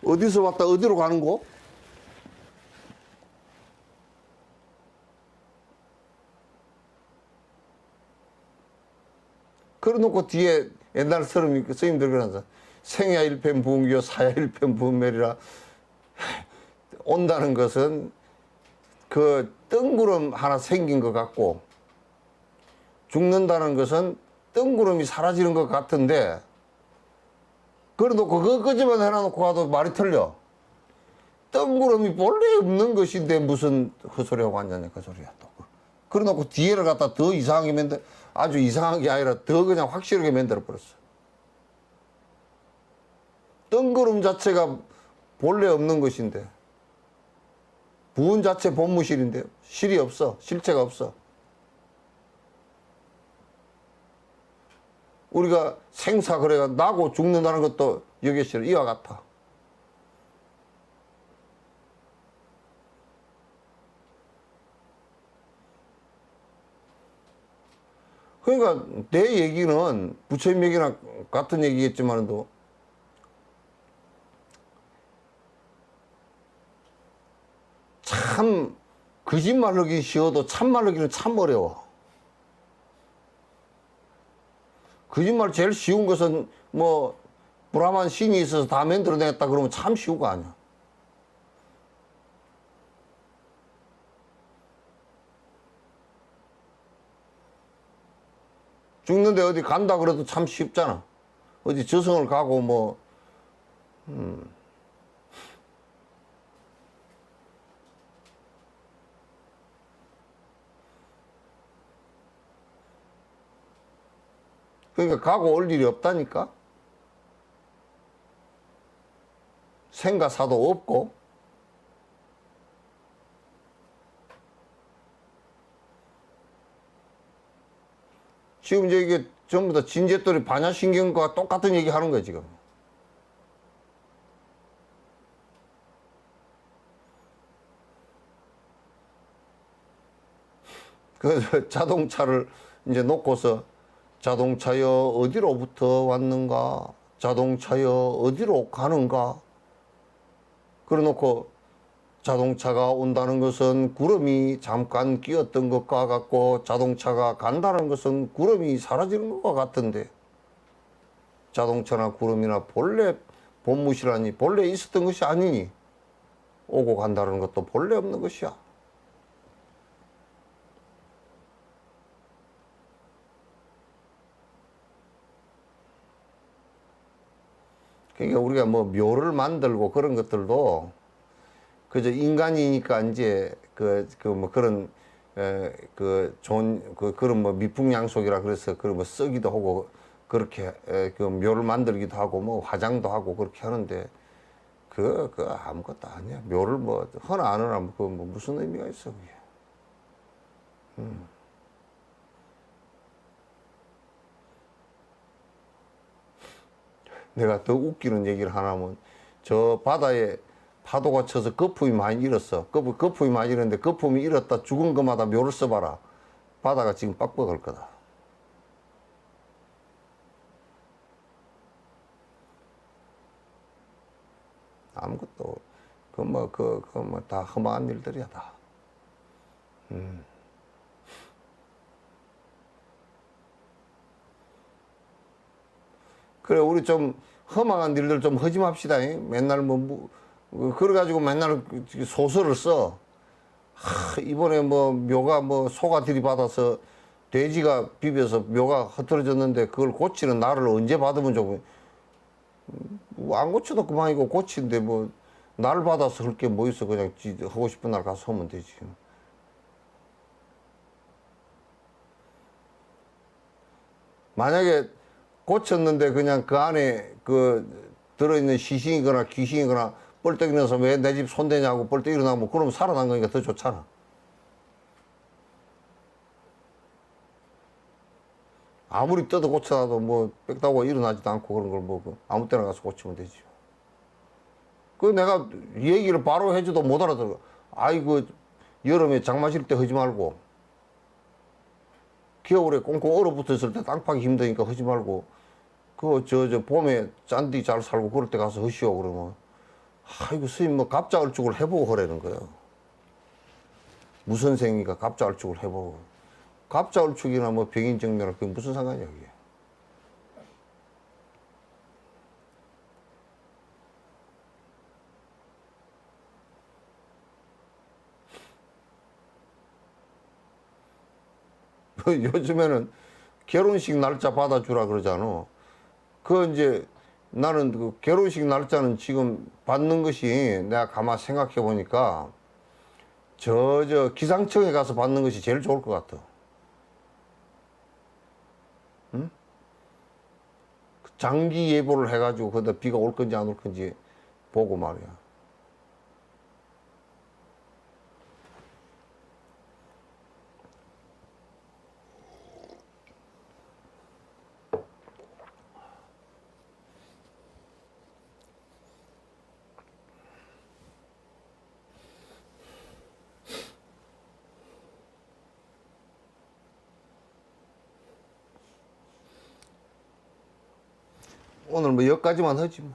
어디서 왔다 어디로 가는 거? 그래놓고 뒤에 옛날 스님들 그러면서 생야일편 부흥교 사야일편 부흥멸이라 온다는 것은 그 뜬구름 하나 생긴 것 같고 죽는다는 것은 뜬구름이 사라지는 것 같은데 그래놓고 그거 끄집어 내놔놓고 가도 말이 틀려. 뜬구름이 본래 없는 것인데 무슨 헛소리하고 앉았냐 그 소리야 또. 그래놓고 뒤에를 갖다 더 이상하게 아주 이상한 게 아니라 더 그냥 확실하게 만들어 버렸어. 뜬구름 자체가 본래 없는 것인데 부은 자체 본무실인데 실이 없어. 실체가 없어. 우리가 생사 그래가 나고 죽는다는 것도 여기에 실은 이와 같아. 그러니까 내 얘기는 부처님 얘기나 같은 얘기겠지만도 참 거짓말 하기 쉬워도 참말 하기는 참 어려워. 거짓말 제일 쉬운 것은 뭐 브라만 신이 있어서 다 만들어냈다 그러면 참 쉬운 거 아니야. 죽는데 어디 간다 그래도 참 쉽잖아. 어디 저승을 가고 뭐 그러니까 가고 올 일이 없다니까. 생가사도 없고. 지금 이제 이게 전부 다 진제돌이 반야신경과 똑같은 얘기 하는 거야, 지금. 그 자동차를 이제 놓고서 자동차여 어디로부터 왔는가? 자동차여 어디로 가는가? 그래 놓고 자동차가 온다는 것은 구름이 잠깐 끼었던 것과 같고 자동차가 간다는 것은 구름이 사라지는 것과 같은데 자동차나 구름이나 본래 본무시라니 본래 있었던 것이 아니니 오고 간다는 것도 본래 없는 것이야. 그러니까 우리가 뭐 묘를 만들고 그런 것들도 그저 인간이니까 이제 뭐 그런 좋은 그런 뭐 미풍양속이라 그래서 그런 뭐 쓰기도 하고 그렇게 그 묘를 만들기도 하고 뭐 화장도 하고 그렇게 하는데 그 아무것도 아니야. 묘를 뭐 하나 안 하나 그 뭐 무슨 의미가 있어 그게. 내가 더 웃기는 얘기를 하나 하면 저 바다에 파도가 쳐서 거품이 많이 일었어. 거품이 많이 일었는데 거품이 일었다 죽은 것마다 묘를 써봐라. 바다가 지금 빡빡할 거다. 아무것도 뭐 다 험한 일들이야 다. 그래 우리 좀 험한 일들 좀 하지 맙시다. 맨날 그래가지고 맨날 소설을 써. 이번에 뭐 묘가 뭐 소가 들이받아서 돼지가 비벼서 묘가 흐트러졌는데 그걸 고치는 날을 언제 받으면 좋고 안 고쳐도 그만이고 고치는데 뭐 날 받아서 할 게 뭐 있어. 그냥 하고 싶은 날 가서 하면 되지. 만약에 고쳤는데 그냥 그 안에 들어있는 시신이거나 귀신이거나 뻘떡 일어나서 왜 내 집 손대냐고 뻘떡 일어나면 그러면 살아난 거니까 더 좋잖아. 아무리 뜯어 고쳐놔도 뭐 빽다고 일어나지도 않고 그런 걸 뭐 아무 때나 가서 고치면 되지. 그 내가 얘기를 바로 해줘도 못 알아들어. 아이고 여름에 장마실 때 하지 말고 겨울에 꽁꽁 얼어붙어 있을 때 땅 파기 힘드니까 하지 말고 봄에 짠디 잘 살고 그럴 때 가서 하시오 그러면 아이고 스님 뭐 갑자을축을 해보고 하라는 거예요. 무선생이가 갑자을축을 해보고 갑자을축이나 뭐 병인정면을 그게 무슨 상관이야 그게. 요즘에는 결혼식 날짜 받아주라 그러잖아. 이제 나는 그 결혼식 날짜는 지금 받는 것이 내가 가만 생각해 보니까 기상청에 가서 받는 것이 제일 좋을 것 같아. 응? 장기 예보를 해가지고 거기다 비가 올 건지 안 올 건지 보고 말이야. 오늘 뭐 여기까지만 하지 뭐.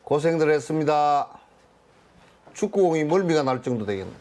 고생들 했습니다. 축구공이 멀미가 날 정도 되겠네.